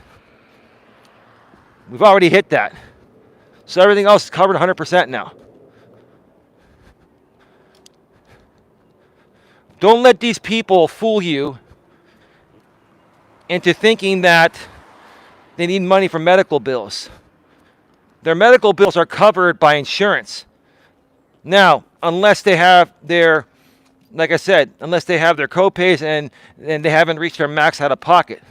Speaker 1: We've already hit that. So everything else is covered 100% now. Don't let these people fool you into thinking that they need money for medical bills. Their medical bills are covered by insurance. Now, unless they have their, like I said, unless they have their copays and they haven't reached their max out of pocket.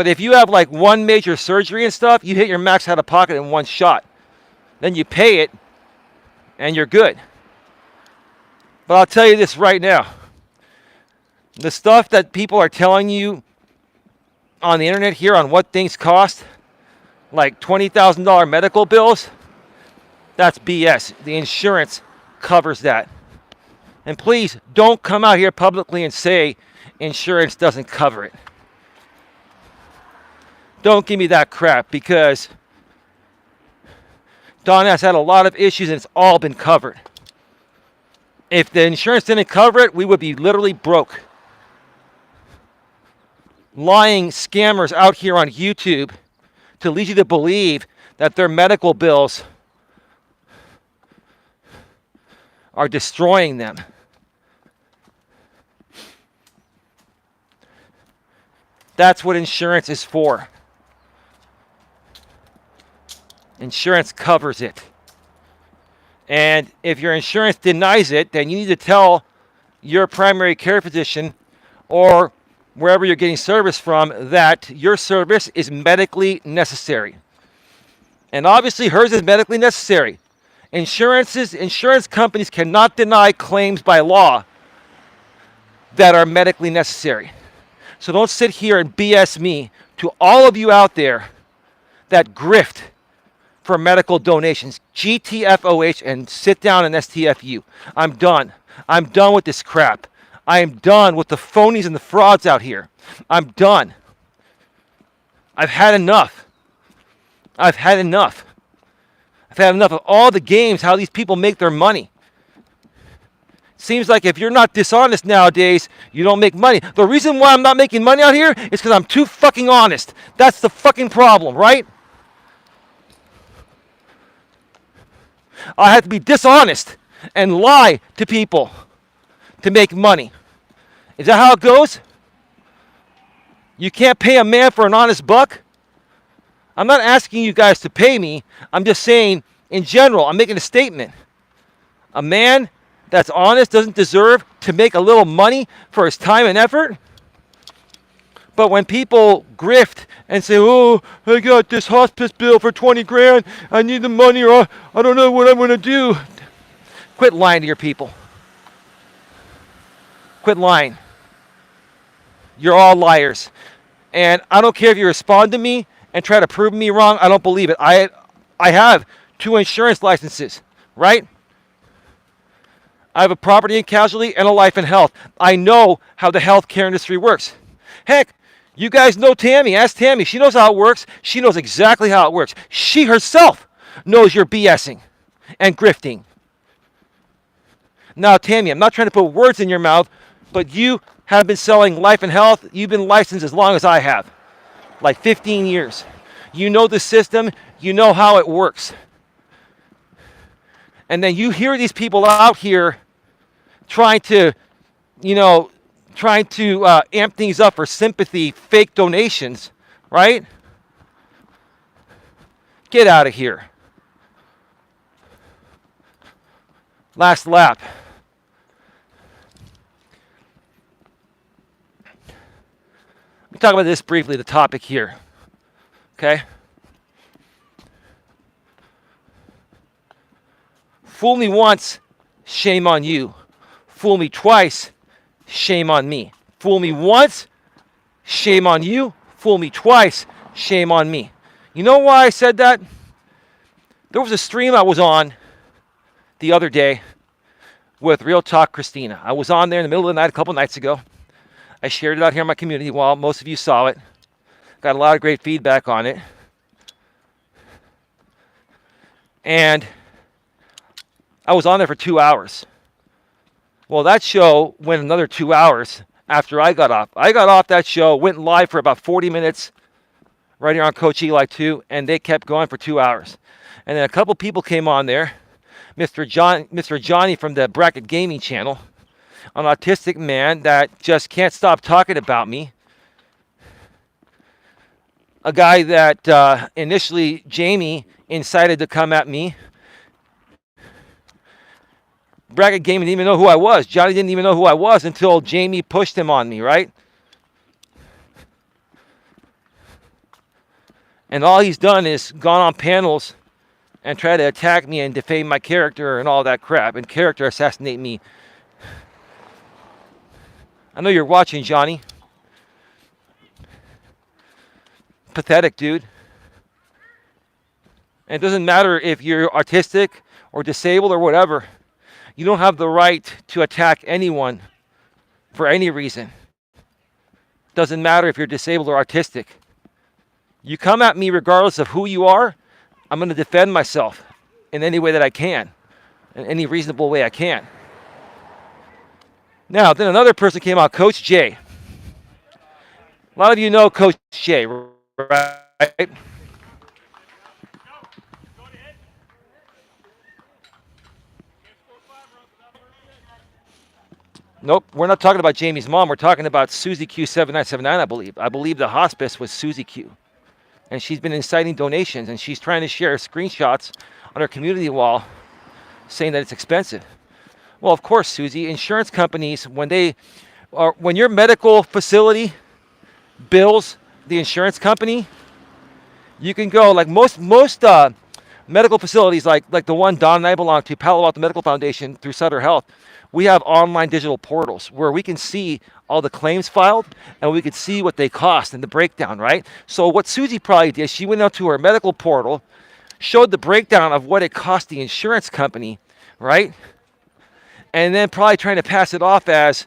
Speaker 1: But if you have like one major surgery and stuff, you hit your max out of pocket in one shot. Then you pay it and you're good. But I'll tell you this right now. The stuff that people are telling you on the internet here on what things cost, like $20,000 medical bills, that's BS. The insurance covers that. And please don't come out here publicly and say insurance doesn't cover it. Don't give me that crap, because Don has had a lot of issues and it's all been covered. If the insurance didn't cover it, we would be literally broke. Lying scammers out here on YouTube to lead you to believe that their medical bills are destroying them. That's what insurance is for. Insurance covers it. And if your insurance denies it, then you need to tell your primary care physician or wherever you're getting service from that your service is medically necessary. And obviously hers is medically necessary. Insurance companies cannot deny claims by law that are medically necessary. So don't sit here and BS me to all of you out there that grift for medical donations. GTFOH and sit down and STFU. I'm done. I'm done with this crap. I am done with the phonies and the frauds out here. I'm done. I've had enough. I've had enough. I've had enough of all the games, how these people make their money. Seems like if you're not dishonest nowadays, you don't make money. The reason why I'm not making money out here is because I'm too fucking honest. That's the fucking problem, right? I have to be dishonest and lie to people to make money. Is that how it goes? You can't pay a man for an honest buck? I'm not asking you guys to pay me. I'm just saying, in general, I'm making a statement. A man that's honest doesn't deserve to make a little money for his time and effort? But when people grift and say, oh, I got this hospice bill for 20 grand, I need the money, or I don't know what I'm going to do. Quit lying to your people. Quit lying. You're all liars. And I don't care if you respond to me and try to prove me wrong. I don't believe it. I have 2 insurance licenses, right? I have a property and casualty and a life and health. I know how the healthcare industry works. Heck, you guys know Tammy. Ask Tammy. She knows how it works. She knows exactly how it works. She herself knows you're BSing and grifting. Now, Tammy, I'm not trying to put words in your mouth, but you have been selling life and health. You've been licensed as long as I have, like 15 years. You know the system. You know how it works. And then you hear these people out here trying to amp things up for sympathy, fake donations, right? Get out of here. Last lap. Let me talk about this briefly, the topic here. Okay? Fool me once, shame on you. Fool me twice, shame on me. Fool me once, shame on you. Fool me twice, shame on me. You know why I said that? There was a stream I was on the other day with Real Talk Christina. I was on there in the middle of the night a couple nights ago. I shared it out here in my community. Well, most of you saw it. Got a lot of great feedback on it. And I was on there for 2 hours. Well, that show went another 2 hours after I got off. I got off that show, went live for about 40 minutes right here on Coach Eli 2, and they kept going for 2 hours. And then a couple people came on there. Mr. Johnny from the Bracket Gaming channel, an autistic man that just can't stop talking about me. A guy that initially Jamie incited to come at me. Bracket Gaming didn't even know who I was. Johnny didn't even know who I was until Jamie pushed him on me, right? And all he's done is gone on panels and try to attack me and defame my character and all that crap and character assassinate me. I know you're watching, Johnny. Pathetic, dude. And it doesn't matter if you're autistic or disabled or whatever. You don't have the right to attack anyone for any reason. Doesn't matter if you're disabled or autistic. You come at me regardless of who you are, I'm going to defend myself in any way that I can, in any reasonable way I can. Now, then another person came out, Coach J. A lot of you know Coach J, right? Nope, we're not talking about Jamie's mom. We're talking about Susie Q7979, I believe. I believe the hospice was Susie Q. And she's been inciting donations, and she's trying to share screenshots on her community wall saying that it's expensive. Well, of course, Susie, insurance companies, when your medical facility bills the insurance company, you can go, like most medical facilities, like the one Don and I belong to, Palo Alto Medical Foundation through Sutter Health, we have online digital portals where we can see all the claims filed and we can see what they cost and the breakdown, right? So what Susie probably did, she went out to her medical portal, showed the breakdown of what it cost the insurance company, right? And then probably trying to pass it off as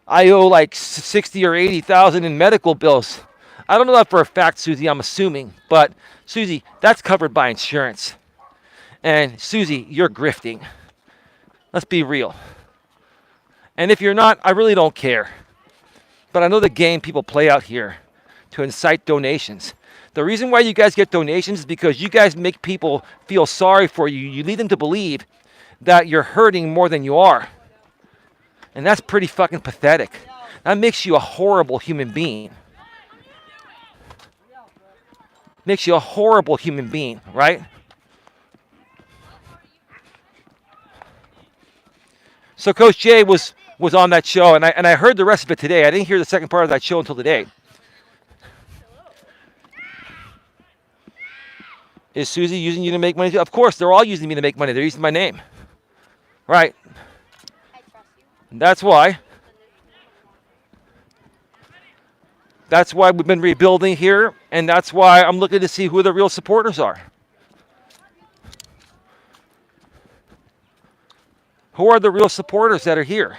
Speaker 1: I owe like 60 or 80,000 in medical bills. I don't know that for a fact, Susie, I'm assuming, but Susie, that's covered by insurance. And Susie, you're grifting. Let's be real. And if you're not, I really don't care. But I know the game people play out here to incite donations. The reason why you guys get donations is because you guys make people feel sorry for you. You lead them to believe that you're hurting more than you are. And that's pretty fucking pathetic. That makes you a horrible human being. Makes you a horrible human being, right? So Coach Jay was on that show, and I heard the rest of it today. I didn't hear the second part of that show until today. Is Susie using you to make money? Of course, they're all using me to make money. They're using my name. Right. That's why. That's why we've been rebuilding here, and that's why I'm looking to see who the real supporters are. Who are the real supporters that are here?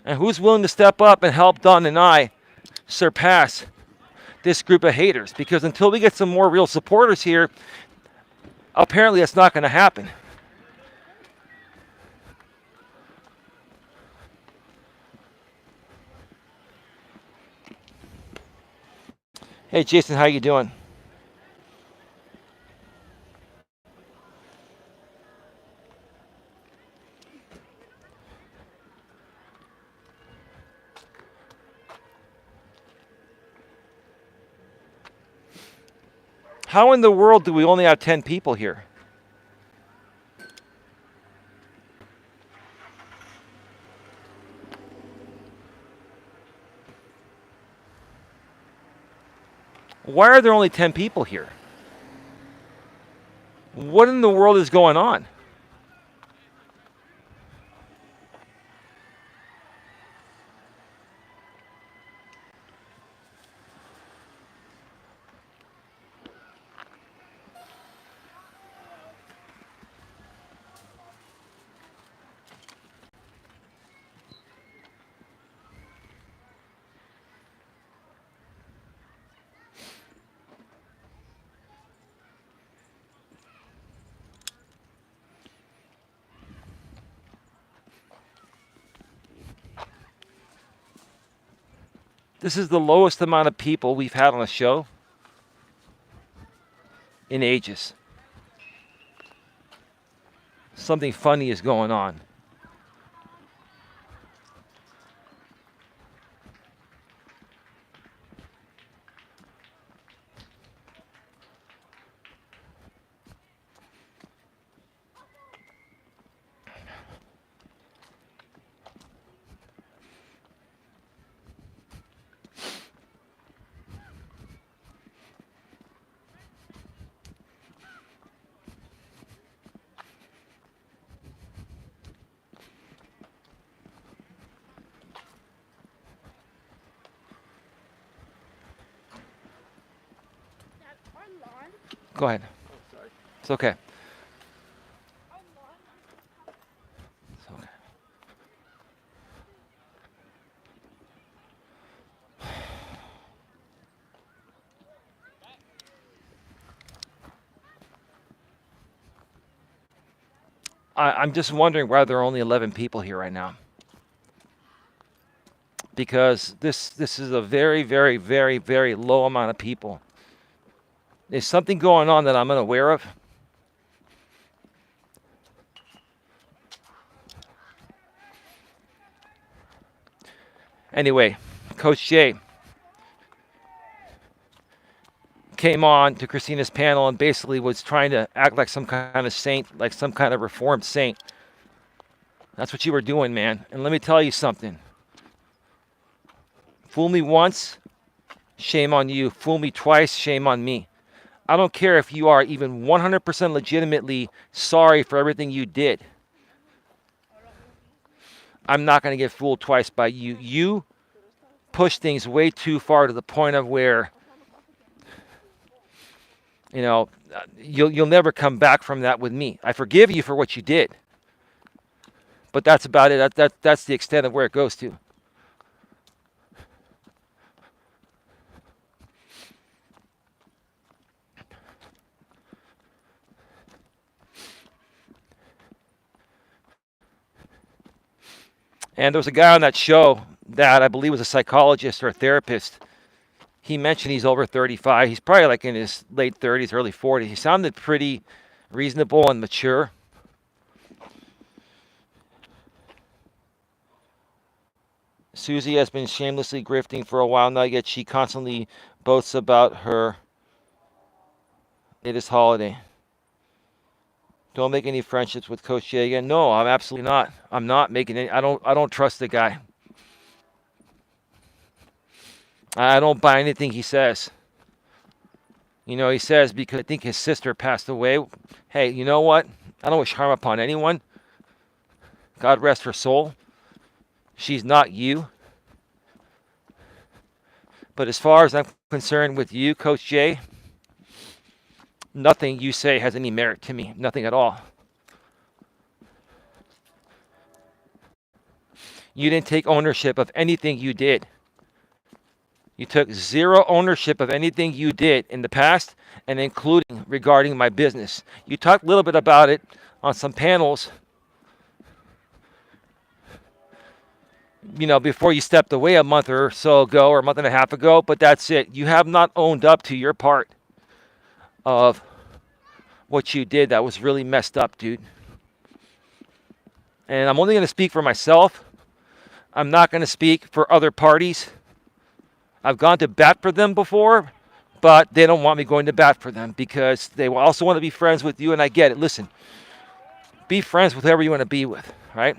Speaker 1: And who's willing to step up and help Don and I surpass this group of haters? Because until we get some more real supporters here, apparently that's not going to happen. Hey, Jason, how you doing? How in the world do we only have 10 people here? Why are there only 10 people here? What in the world is going on? This is the lowest amount of people we've had on a show in ages. Something funny is going on. Go ahead. It's okay. It's okay. I'm just wondering why there are only 11 people here right now. Because this is a very, very, very, very low amount of people. There's something going on that I'm unaware of. Anyway, Coach Jay came on to Christina's panel and basically was trying to act like some kind of saint, like some kind of reformed saint. That's what you were doing, man. And let me tell you something. Fool me once, shame on you. Fool me twice, shame on me. I don't care if you are even 100% legitimately sorry for everything you did. I'm not going to get fooled twice by you. You push things way too far to the point of where, you know, you'll never come back from that with me. I forgive you for what you did. But that's about it. That's the extent of where it goes to. And there was a guy on that show that I believe was a psychologist or a therapist. He mentioned he's over 35. He's probably like in his late 30s, early 40s. He sounded pretty reasonable and mature. Susie has been shamelessly grifting for a while now, yet she constantly boasts about her latest holiday. Don't make any friendships with Coach Jay again. No, I'm absolutely not. I'm not making any. I don't trust the guy. I don't buy anything he says. You know, he says because I think his sister passed away. Hey, you know what? I don't wish harm upon anyone. God rest her soul. She's not you. But as far as I'm concerned with you, Coach Jay, nothing you say has any merit to me. Nothing at all. You didn't take ownership of anything you did. You took zero ownership of anything you did in the past, and including regarding my business. You talked a little bit about it on some panels, you know, before you stepped away a month or so ago, or a month and a half ago, but that's it. You have not owned up to your part of what you did. That was really messed up, dude. And I'm only going to speak for myself. I'm not going to speak for other parties. I've gone to bat for them before, but they don't want me going to bat for them because they also want to be friends with you, and I get it. Listen, be friends with whoever you want to be with, right?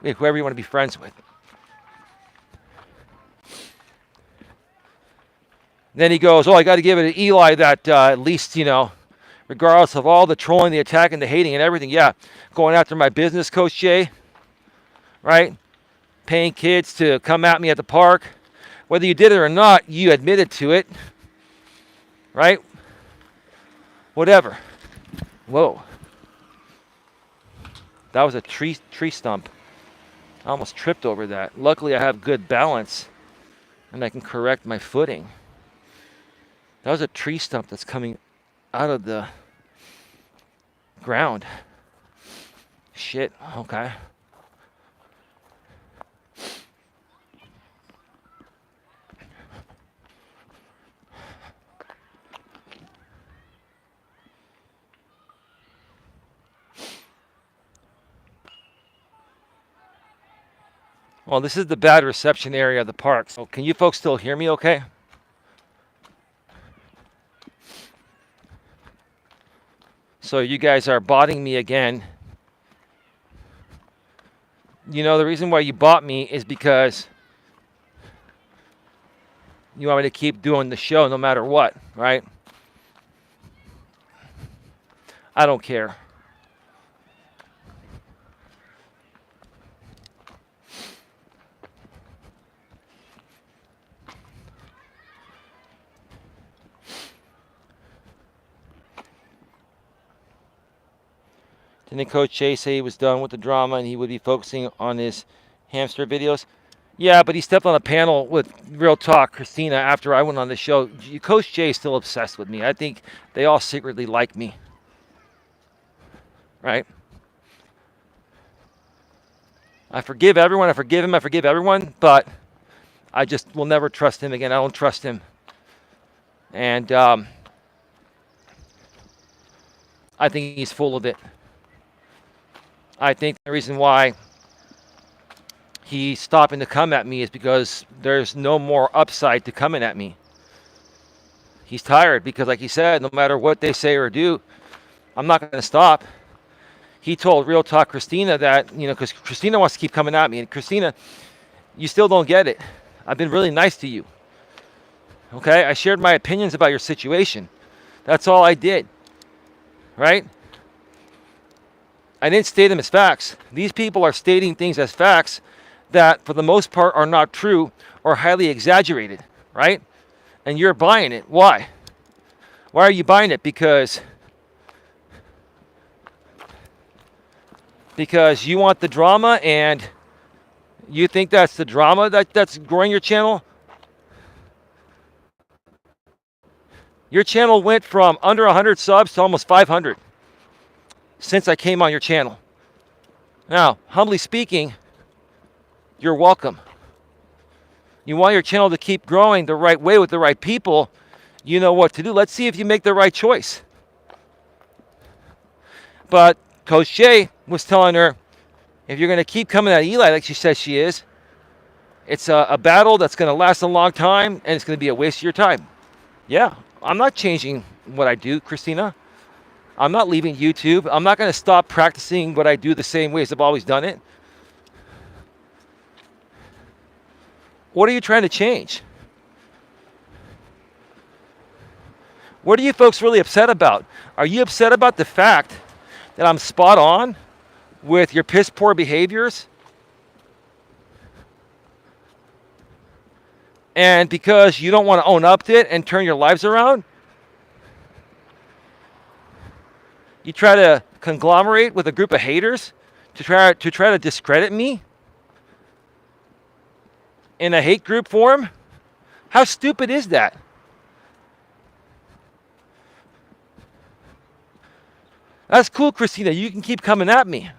Speaker 1: Whoever you want to be friends with. Then he goes, oh, I got to give it to Eli that at least, you know, regardless of all the trolling, the attacking, the hating, and everything, yeah, going after my business, Coach Jay, right? Paying kids to come at me at the park. Whether you did it or not, you admitted to it, right? Whatever. Whoa. That was a tree stump. I almost tripped over that. Luckily, I have good balance, and I can correct my footing. That was a tree stump that's coming out of the ground. Shit, okay. Well, this is the bad reception area of the park. So can you folks still hear me okay? So you guys are botting me again. You know, the reason why you bought me is because you want me to keep doing the show no matter what, right? I don't care. Didn't Coach Jay say he was done with the drama and he would be focusing on his hamster videos? Yeah, but he stepped on a panel with Real Talk Christina after I went on the show. Coach Jay is still obsessed with me. I think they all secretly like me. Right? I forgive everyone. I forgive him. I forgive everyone. But I just will never trust him again. I don't trust him. And I think he's full of it. I think the reason why he's stopping to come at me is because there's no more upside to coming at me. He's tired because, like he said, no matter what they say or do, I'm not going to stop. He told Real Talk Christina that, because Christina wants to keep coming at me. And Christina, you still don't get it. I've been really nice to you. Okay? I shared my opinions about your situation. That's all I did. Right? I didn't state them as facts. These people are stating things as facts that, for the most part, are not true or highly exaggerated. Right? And you're buying it. Why? Why are you buying it? Because you want the drama and you think that's the drama that's growing your channel? Your channel went from under 100 subs to almost 500 since I came on your channel. Now, humbly speaking, you're welcome. You want your channel to keep growing the right way with the right people, you know what to do. Let's see if you make the right choice. But Coach Jay was telling her, if you're going to keep coming at Eli like she says she is, it's a battle that's going to last a long time, and it's going to be a waste of your time. Yeah, I'm not changing what I do, Christina. I'm not leaving YouTube. I'm not going to stop practicing what I do the same way as I've always done it. What are you trying to change? What are you folks really upset about? Are you upset about the fact that I'm spot on with your piss poor behaviors? And because you don't want to own up to it and turn your lives around? You try to conglomerate with a group of haters to try to discredit me in a hate group form? How stupid is that? That's cool, Christina. You can keep coming at me.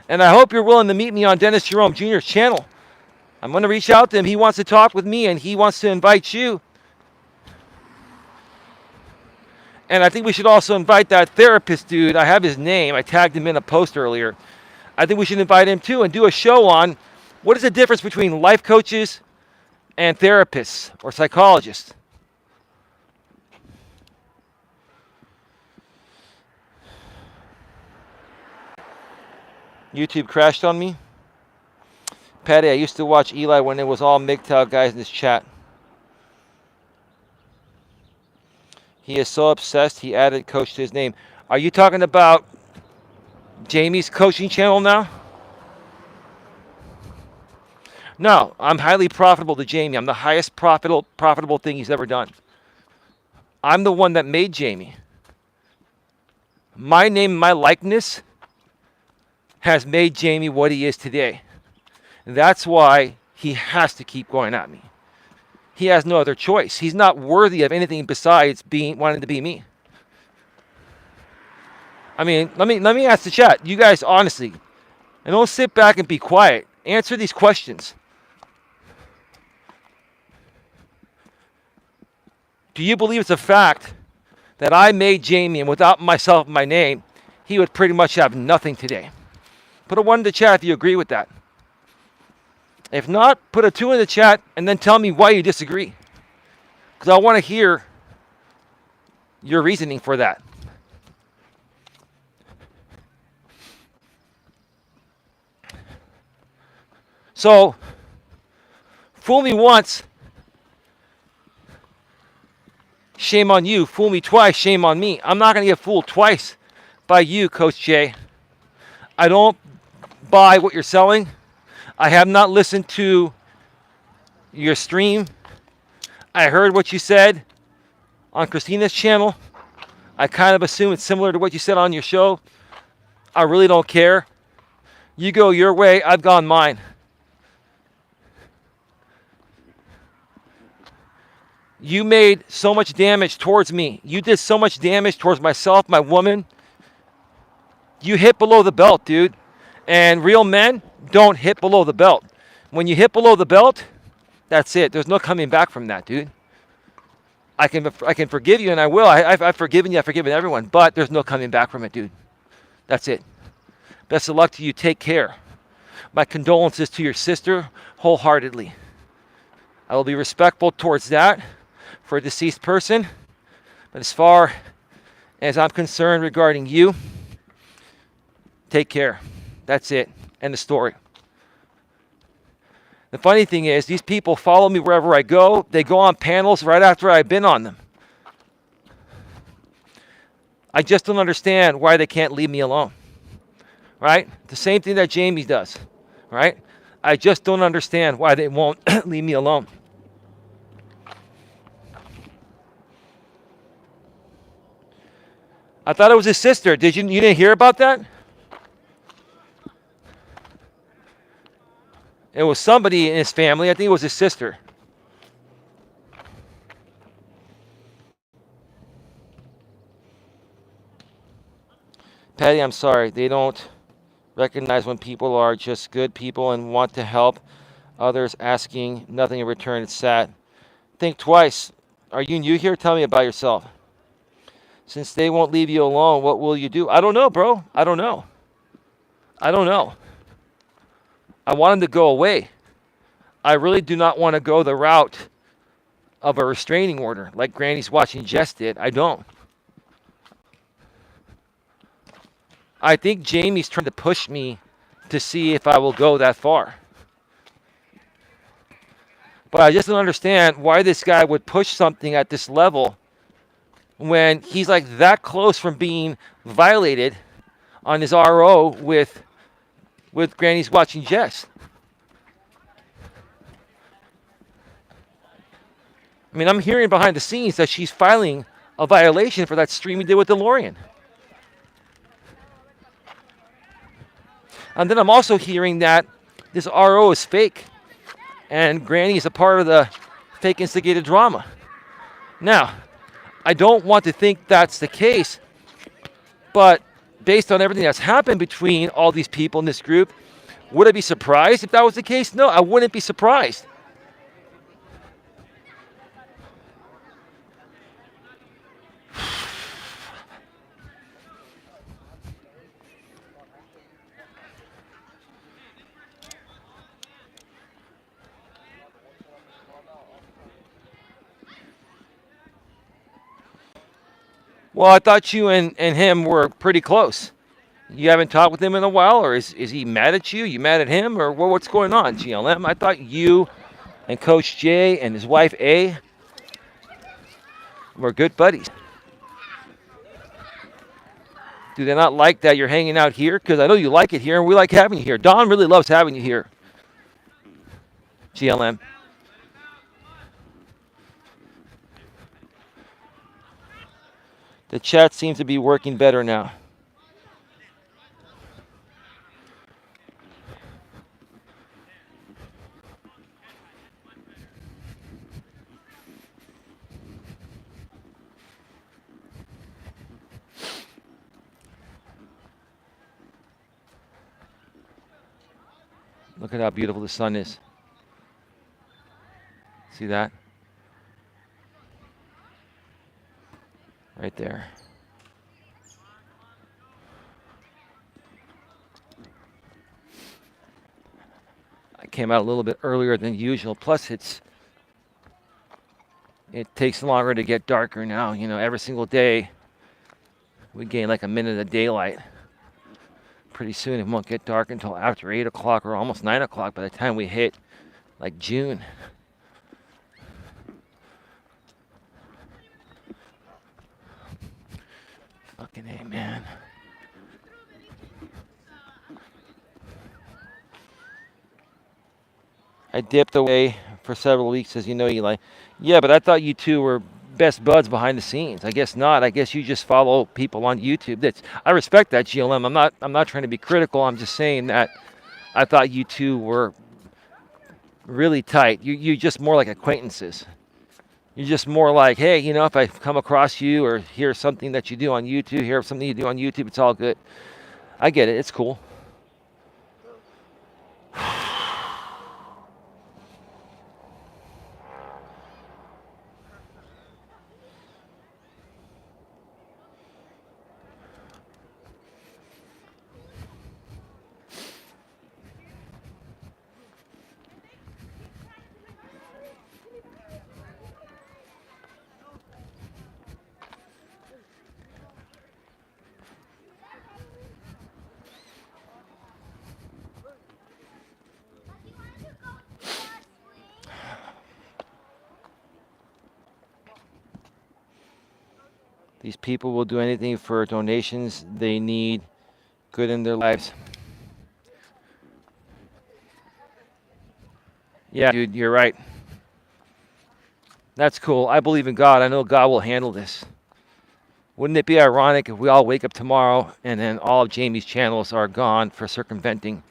Speaker 1: And I hope you're willing to meet me on Dennis Jerome Jr.'s channel. I'm going to reach out to him. He wants to talk with me, and he wants to invite you. And I think we should also invite that therapist dude. I have his name. I tagged him in a post earlier. I think we should invite him too and do a show on what is the difference between life coaches and therapists or psychologists. YouTube crashed on me. Patty, I used to watch Eli when it was all MGTOW guys in this chat. He is so obsessed, he added coach to his name. Are you talking about Jamie's coaching channel now? No, I'm highly profitable to Jamie. I'm the highest profitable thing he's ever done. I'm the one that made Jamie. My name, my likeness has made Jamie what he is today. That's why he has to keep going at me. He has no other choice. He's not worthy of anything besides wanting to be me. I mean, let me ask the chat. You guys, honestly, and don't sit back and be quiet. Answer these questions. Do you believe it's a fact that I made Jamie, and without myself and my name, he would pretty much have nothing today? Put a 1 in the chat if you agree with that. If not, put a 2 in the chat and then tell me why you disagree. Because I want to hear your reasoning for that. So, fool me once, shame on you. Fool me twice, shame on me. I'm not going to get fooled twice by you, Coach Jay. I don't buy what you're selling. I have not listened to your stream. I heard what you said on Christina's channel. I kind of assume it's similar to what you said on your show. I really don't care. You go your way, I've gone mine. You made so much damage towards me. You did so much damage towards myself, my woman. You hit below the belt, dude. And real men don't hit below the belt. When you hit below the belt, that's it. There's no coming back from that, dude. I can forgive you, and I will. I've forgiven you. I've forgiven everyone. But there's no coming back from it, dude. That's it. Best of luck to you. Take care. My condolences to your sister wholeheartedly. I will be respectful towards that for a deceased person. But as far as I'm concerned regarding you, take care. That's it. End of story. The funny thing is, these people follow me wherever I go. They go on panels right after I've been on them. I just don't understand why they can't leave me alone. Right? The same thing that Jamie does. Right? I just don't understand why they won't leave me alone. I thought it was his sister. You didn't hear about that? It was somebody in his family. I think it was his sister. Patty, I'm sorry. They don't recognize when people are just good people and want to help others, asking nothing in return. It's sad. Think twice. Are you new here? Tell me about yourself. Since they won't leave you alone, what will you do? I don't know, bro. I don't know. I want them to go away. I really do not want to go the route of a restraining order like Granny's watching Jess did. I don't. I think Jamie's trying to push me to see if I will go that far. But I just don't understand why this guy would push something at this level when he's like that close from being violated on his RO with Granny's watching Jess. I mean, I'm hearing behind the scenes that she's filing a violation for that stream he did with DeLorean. And then I'm also hearing that this RO is fake and Granny is a part of the fake instigated drama. Now, I don't want to think that's the case, but based on everything that's happened between all these people in this group, would I be surprised if that was the case? No, I wouldn't be surprised. Well, I thought you and him were pretty close. You haven't talked with him in a while, or is he mad at you? You mad at him, or what's going on, GLM? I thought you and Coach J and his wife A were good buddies. Do they not like that you're hanging out here? Because I know you like it here, and we like having you here. Don really loves having you here, GLM. The chat seems to be working better now. Look at how beautiful the sun is. See that? Right there. I came out a little bit earlier than usual. Plus, it takes longer to get darker now. You know, every single day we gain like a minute of daylight. Pretty soon it won't get dark until after 8 o'clock or almost 9 o'clock by the time we hit like June. Fucking A, man. I dipped away for several weeks, as you know, Eli. Yeah, but I thought you two were best buds behind the scenes. I guess not. I guess you just follow people on YouTube. I respect that, GLM. I'm not trying to be critical. I'm just saying that I thought you two were really tight. You just more like acquaintances. You're just more like, hey, if I come across you or hear something that you do on YouTube, hear something you do on YouTube, it's all good. I get it. It's cool. These people will do anything for donations they need good in their lives. Yeah, dude, you're right. That's cool. I believe in God. I know God will handle this. Wouldn't it be ironic if we all wake up tomorrow and then all of Jamie's channels are gone for circumventing,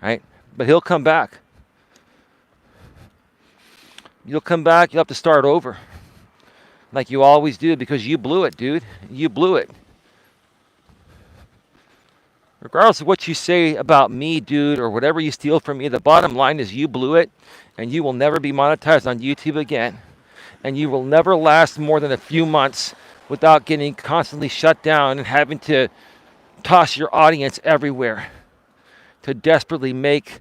Speaker 1: right? But he'll come back. You'll come back. You'll have to start over. Like you always do, because you blew it, dude. You blew it. Regardless of what you say about me, dude, or whatever you steal from me, the bottom line is you blew it, and you will never be monetized on YouTube again. And you will never last more than a few months without getting constantly shut down and having to toss your audience everywhere to desperately make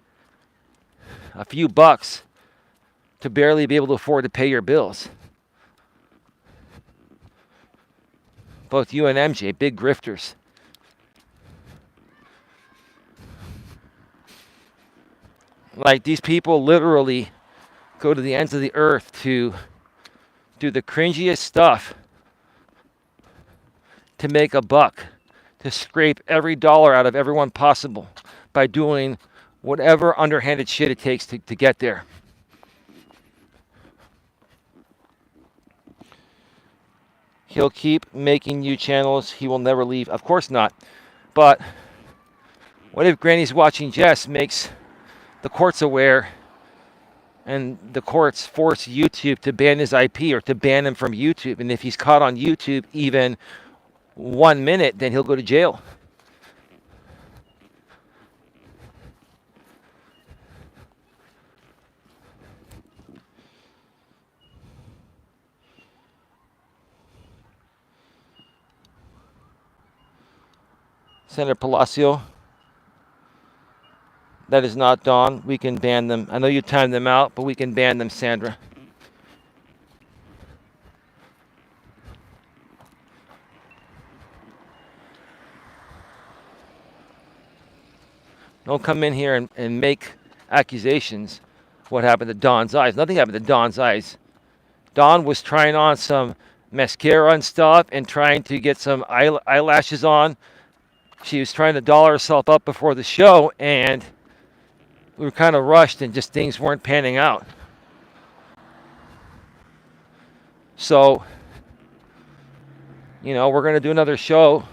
Speaker 1: a few bucks to barely be able to afford to pay your bills. Both you and MJ, big grifters. Like, these people literally go to the ends of the earth to do the cringiest stuff to make a buck, to scrape every dollar out of everyone possible by doing whatever underhanded shit it takes to get there. He'll keep making new channels. He will never leave. Of course not. But what if Granny's Watching Jess makes the courts aware and the courts force YouTube to ban his IP or to ban him from YouTube? And if he's caught on YouTube even 1 minute, then he'll go to jail. Senator Palacio, that is not Dawn. We can ban them. I know you timed them out, but we can ban them, Sandra. Don't come in here and make accusations. What happened to Dawn's eyes? Nothing happened to Dawn's eyes. Dawn was trying on some mascara and stuff and trying to get some eyelashes on. She was trying to doll herself up before the show, and we were kind of rushed and just things weren't panning out. So, we're going to do another show.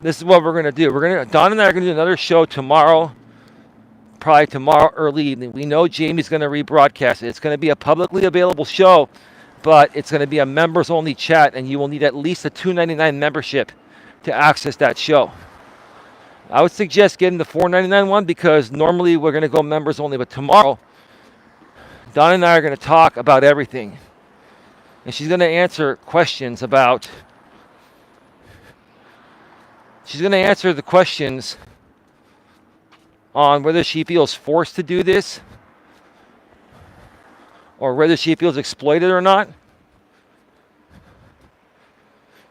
Speaker 1: This is what we're going to do. Don and I are going to do another show tomorrow, probably tomorrow early evening. We know Jamie's going to rebroadcast it. It's going to be a publicly available show, but it's going to be a members-only chat, and you will need at least a $2.99 membership to access that show. I would suggest getting the $4.99 one because normally we're going to go members only, but tomorrow Don and I are going to talk about everything, and she's going to answer questions about. She's going to answer the questions on whether she feels forced to do this or whether she feels exploited or not.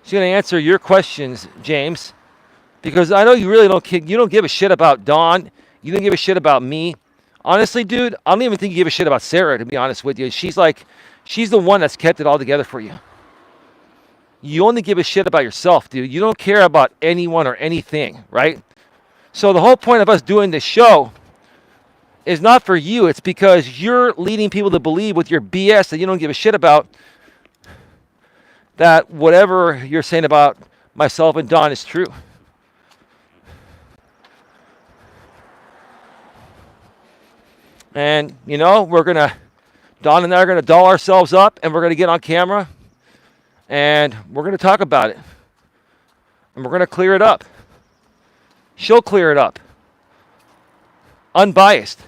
Speaker 1: She's going to answer your questions, James, because I know you really don't give a shit about Dawn. You don't give a shit about me. Honestly, dude, I don't even think you give a shit about Sarah, to be honest with you. She's the one that's kept it all together for you. You only give a shit about yourself, dude. You don't care about anyone or anything, right? So the whole point of us doing this show is not for you. It's because you're leading people to believe with your BS that you don't give a shit about, that whatever you're saying about myself and Don is true. And, Don and I are going to doll ourselves up, and we're going to get on camera, and we're going to talk about it. And we're going to clear it up. She'll clear it up. Unbiased.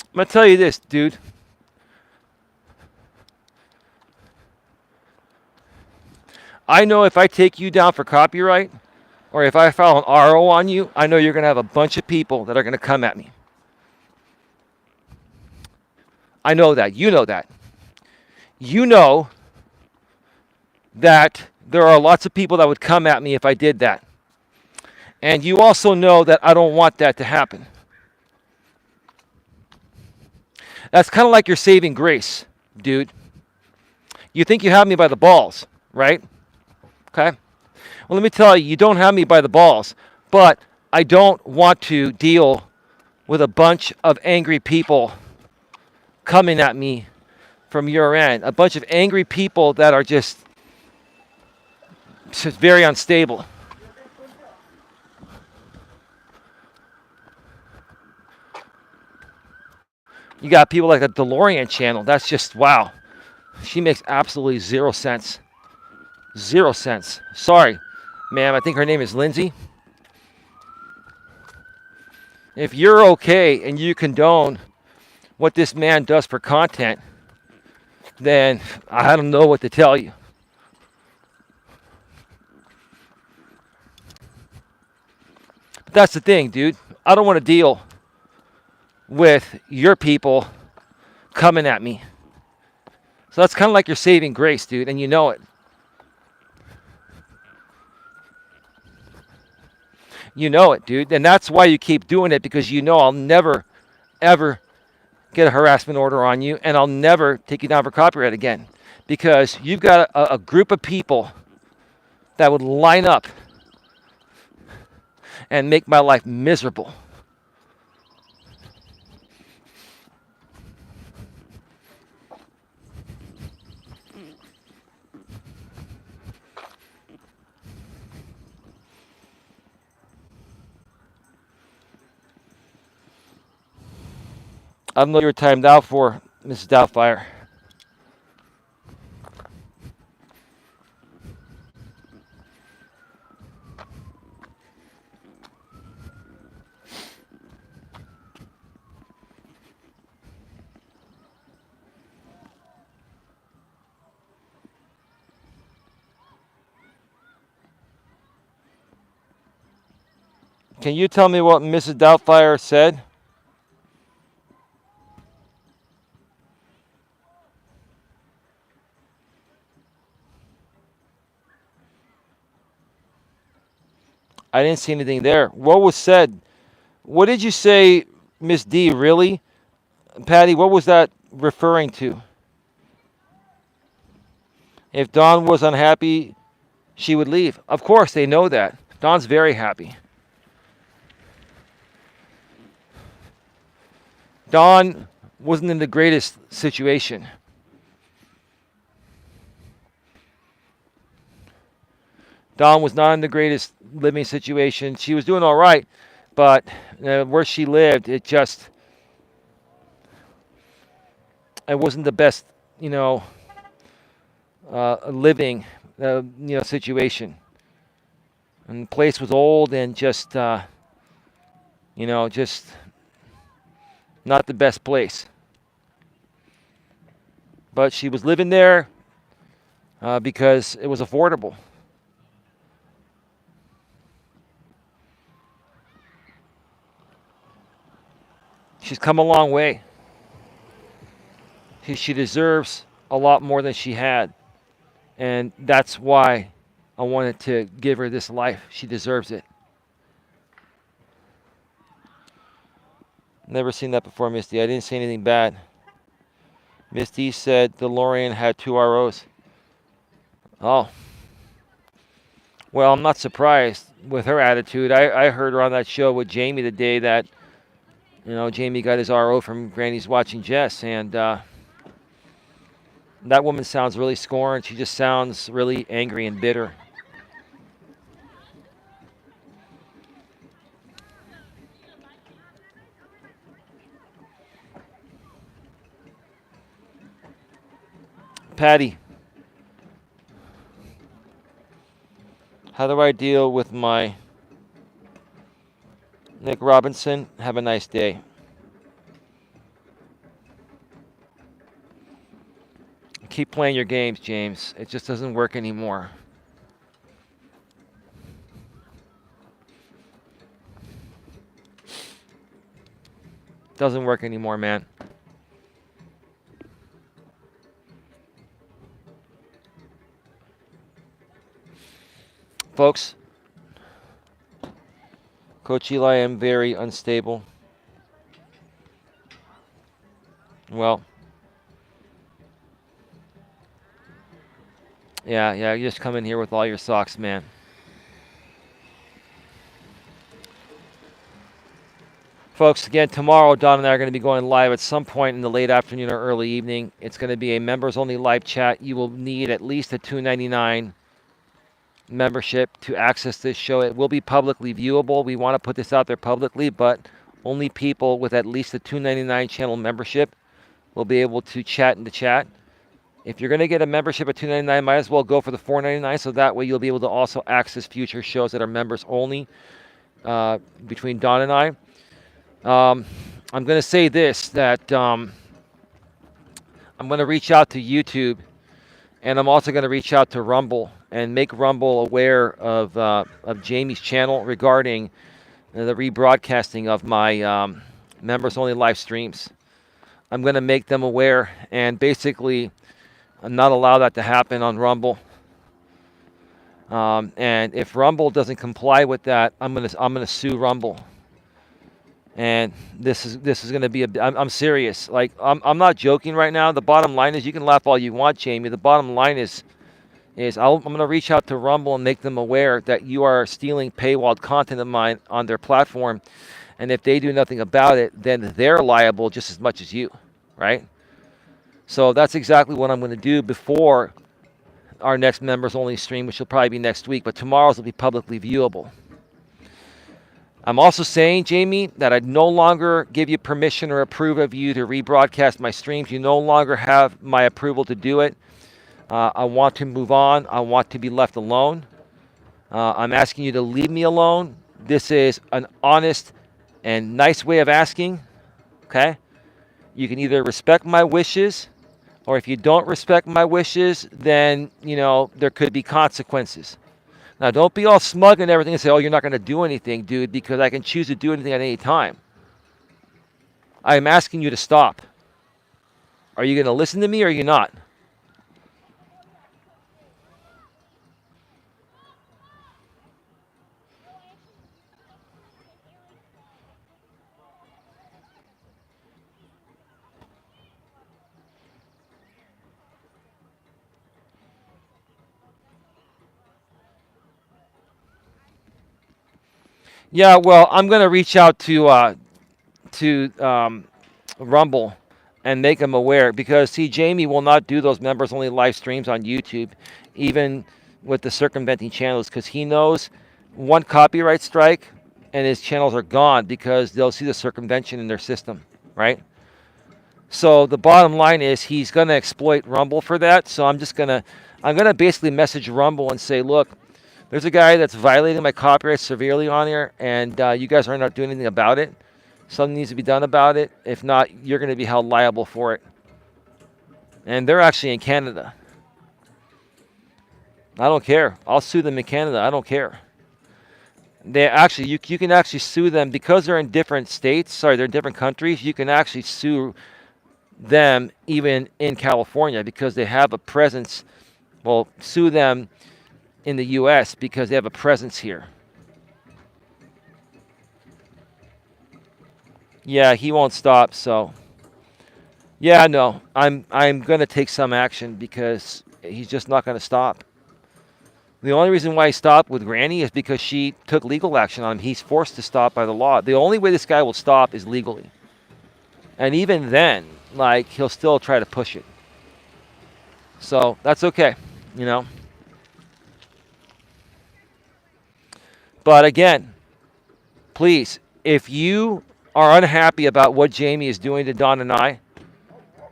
Speaker 1: I'm going to tell you this, dude. I know if I take you down for copyright, or if I file an RO on you, I know you're going to have a bunch of people that are going to come at me. I know that. You know that. You know that there are lots of people that would come at me if I did that. And you also know that I don't want that to happen. That's kind of like your saving grace, dude. You think you have me by the balls, right? Okay? Well, let me tell you, you don't have me by the balls, but I don't want to deal with a bunch of angry people coming at me from your end. A bunch of angry people that are just very unstable. You got people like the DeLorean channel. That's just, wow. She makes absolutely 0 sense. 0 cents. Sorry, ma'am. I think her name is Lindsay. If you're okay and you condone what this man does for content, then I don't know what to tell you. But that's the thing, dude. I don't want to deal with your people coming at me. So that's kind of like your saving grace, dude, and you know it. You know it, dude. And that's why you keep doing it, because you know I'll never, ever get a harassment order on you, and I'll never take you down for copyright again. Because you've got a group of people that would line up and make my life miserable. I don't know what you're timed out for, Mrs. Doubtfire. Can you tell me what Mrs. Doubtfire said? I didn't see anything there. What was said? What did you say, Miss D? Really? Patty, what was that referring to? If Dawn was unhappy, she would leave. Of course, they know that. Dawn's very happy. Dawn wasn't in the greatest situation. Dawn was not in the greatest living situation. She was doing all right, but where she lived, it wasn't the best, living, situation. And the place was old and just not the best place. But she was living there because it was affordable. She's come a long way. She deserves a lot more than she had. And that's why I wanted to give her this life. She deserves it. Never seen that before, Misty. I didn't say anything bad. Misty said DeLorean had 2 ROs. Oh. Well, I'm not surprised with her attitude. I heard her on that show with Jamie the day that, Jamie got his RO from Granny's Watching Jess. And that woman sounds really scorned. She just sounds really angry and bitter. Patty, how do I deal with my Nick Robinson? Have a nice day. Keep playing your games, James. It just doesn't work anymore. Doesn't work anymore, man. Folks, Coach Eli, I am very unstable. Well, yeah, you just come in here with all your socks, man. Folks, again, tomorrow, Don and I are going to be going live at some point in the late afternoon or early evening. It's going to be a members-only live chat. You will need at least a $2.99 membership to access this show. It will be publicly viewable. We want to put this out there publicly, but only people with at least a $2.99 channel membership will be able to chat in the chat. If you're going to get a membership at $2.99, might as well go for the $4.99, so that way you'll be able to also access future shows that are members only between Don and I. I'm going to say this, that I'm going to reach out to YouTube, and I'm also going to reach out to Rumble and make Rumble aware of Jamie's channel regarding the rebroadcasting of my members-only live streams. I'm going to make them aware and basically not allow that to happen on Rumble. And if Rumble doesn't comply with that, I'm gonna sue Rumble. And this is going to be I'm serious. Like I'm not joking right now. The bottom line is, you can laugh all you want, Jamie. The bottom line is I'm going to reach out to Rumble and make them aware that you are stealing paywalled content of mine on their platform. And if they do nothing about it, then they're liable just as much as you, right? So that's exactly what I'm going to do before our next members-only stream, which will probably be next week. But tomorrow's will be publicly viewable. I'm also saying, Jamie, that I no longer give you permission or approve of you to rebroadcast my streams. You no longer have my approval to do it. I want to move on. I want to be left alone. I'm asking you to leave me alone. This is an honest and nice way of asking, okay? You can either respect my wishes, or if you don't respect my wishes, then, there could be consequences. Now, don't be all smug and everything and say, oh, you're not going to do anything, dude, because I can choose to do anything at any time. I am asking you to stop. Are you going to listen to me, or are you not? Yeah, well, I'm going to reach out to Rumble and make them aware, because, see, Jamie will not do those members-only live streams on YouTube, even with the circumventing channels, because he knows one copyright strike and his channels are gone, because they'll see the circumvention in their system, right? So the bottom line is, he's going to exploit Rumble for that. So I'm going to basically message Rumble and say, look, there's a guy that's violating my copyright severely on here, and you guys are not doing anything about it. Something needs to be done about it. If not, you're going to be held liable for it. And they're actually in Canada. I don't care. I'll sue them in Canada. I don't care. They actually, you can actually sue them because they're in different states. Sorry, they're in different countries. You can actually sue them even in California because they have a presence. Well, sue them in the U.S. because they have a presence here. Yeah, he won't stop. So, yeah, no, I'm gonna take some action because he's just not gonna stop. The only reason why he stopped with Granny is because she took legal action on him. He's forced to stop by the law. The only way this guy will stop is legally. And even then, like, he'll still try to push it. So that's okay, you know. But again, please, if you are unhappy about what Jamie is doing to Don and I,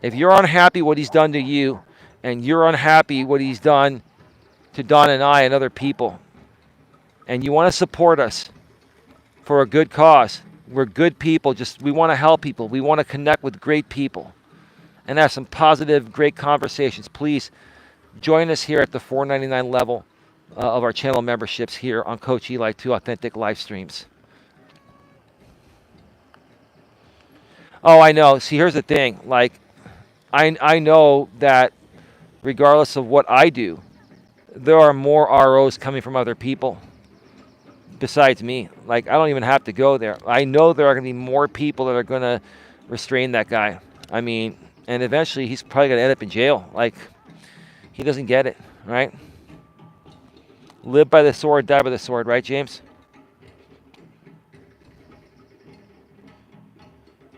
Speaker 1: if you're unhappy what he's done to you, and you're unhappy what he's done to Don and I and other people, and you want to support us for a good cause, we're good people. Just we want to help people. We want to connect with great people and have some positive, great conversations. Please join us here at the $4.99 level of our channel memberships here on Coach Eli 2 Authentic Live Streams. Oh, I know. See, here's the thing. Like, I know that regardless of what I do, there are more ROs coming from other people besides me. Like, I don't even have to go there. I know there are going to be more people that are going to restrain that guy. I mean, and eventually he's probably going to end up in jail. Like, he doesn't get it, right? Live by the sword, die by the sword, right, James?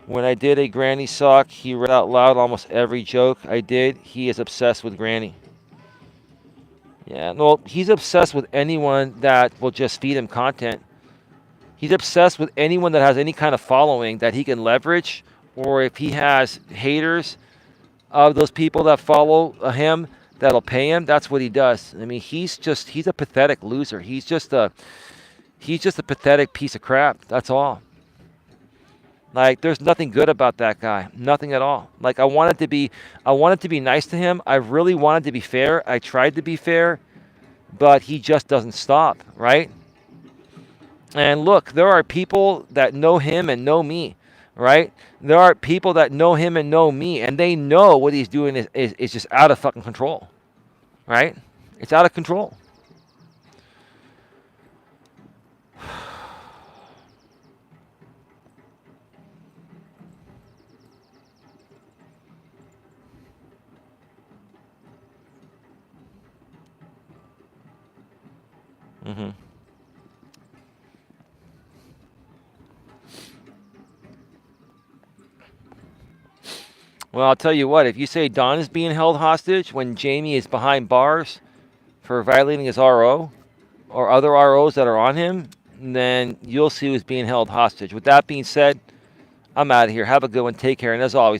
Speaker 1: When I did a Granny sock, he read out loud almost every joke I did. He is obsessed with Granny. Yeah, well, he's obsessed with anyone that will just feed him content. He's obsessed with anyone that has any kind of following that he can leverage, or if he has haters of those people that follow him that'll pay him, that's what he does. I mean, he's a pathetic loser. He's just a pathetic piece of crap. That's all. Like, there's nothing good about that guy. Nothing at all. Like, I wanted to be nice to him. I really wanted to be fair. I tried to be fair, but he just doesn't stop, right? And look, there are people that know him and know me, right? There are people that know him and know me, and they know what he's doing is just out of fucking control, right? It's out of control. Mm-hmm. Well, I'll tell you what, if you say Don is being held hostage when Jamie is behind bars for violating his RO or other ROs that are on him, then you'll see who's being held hostage. With that being said, I'm out of here. Have a good one. Take care. And as always,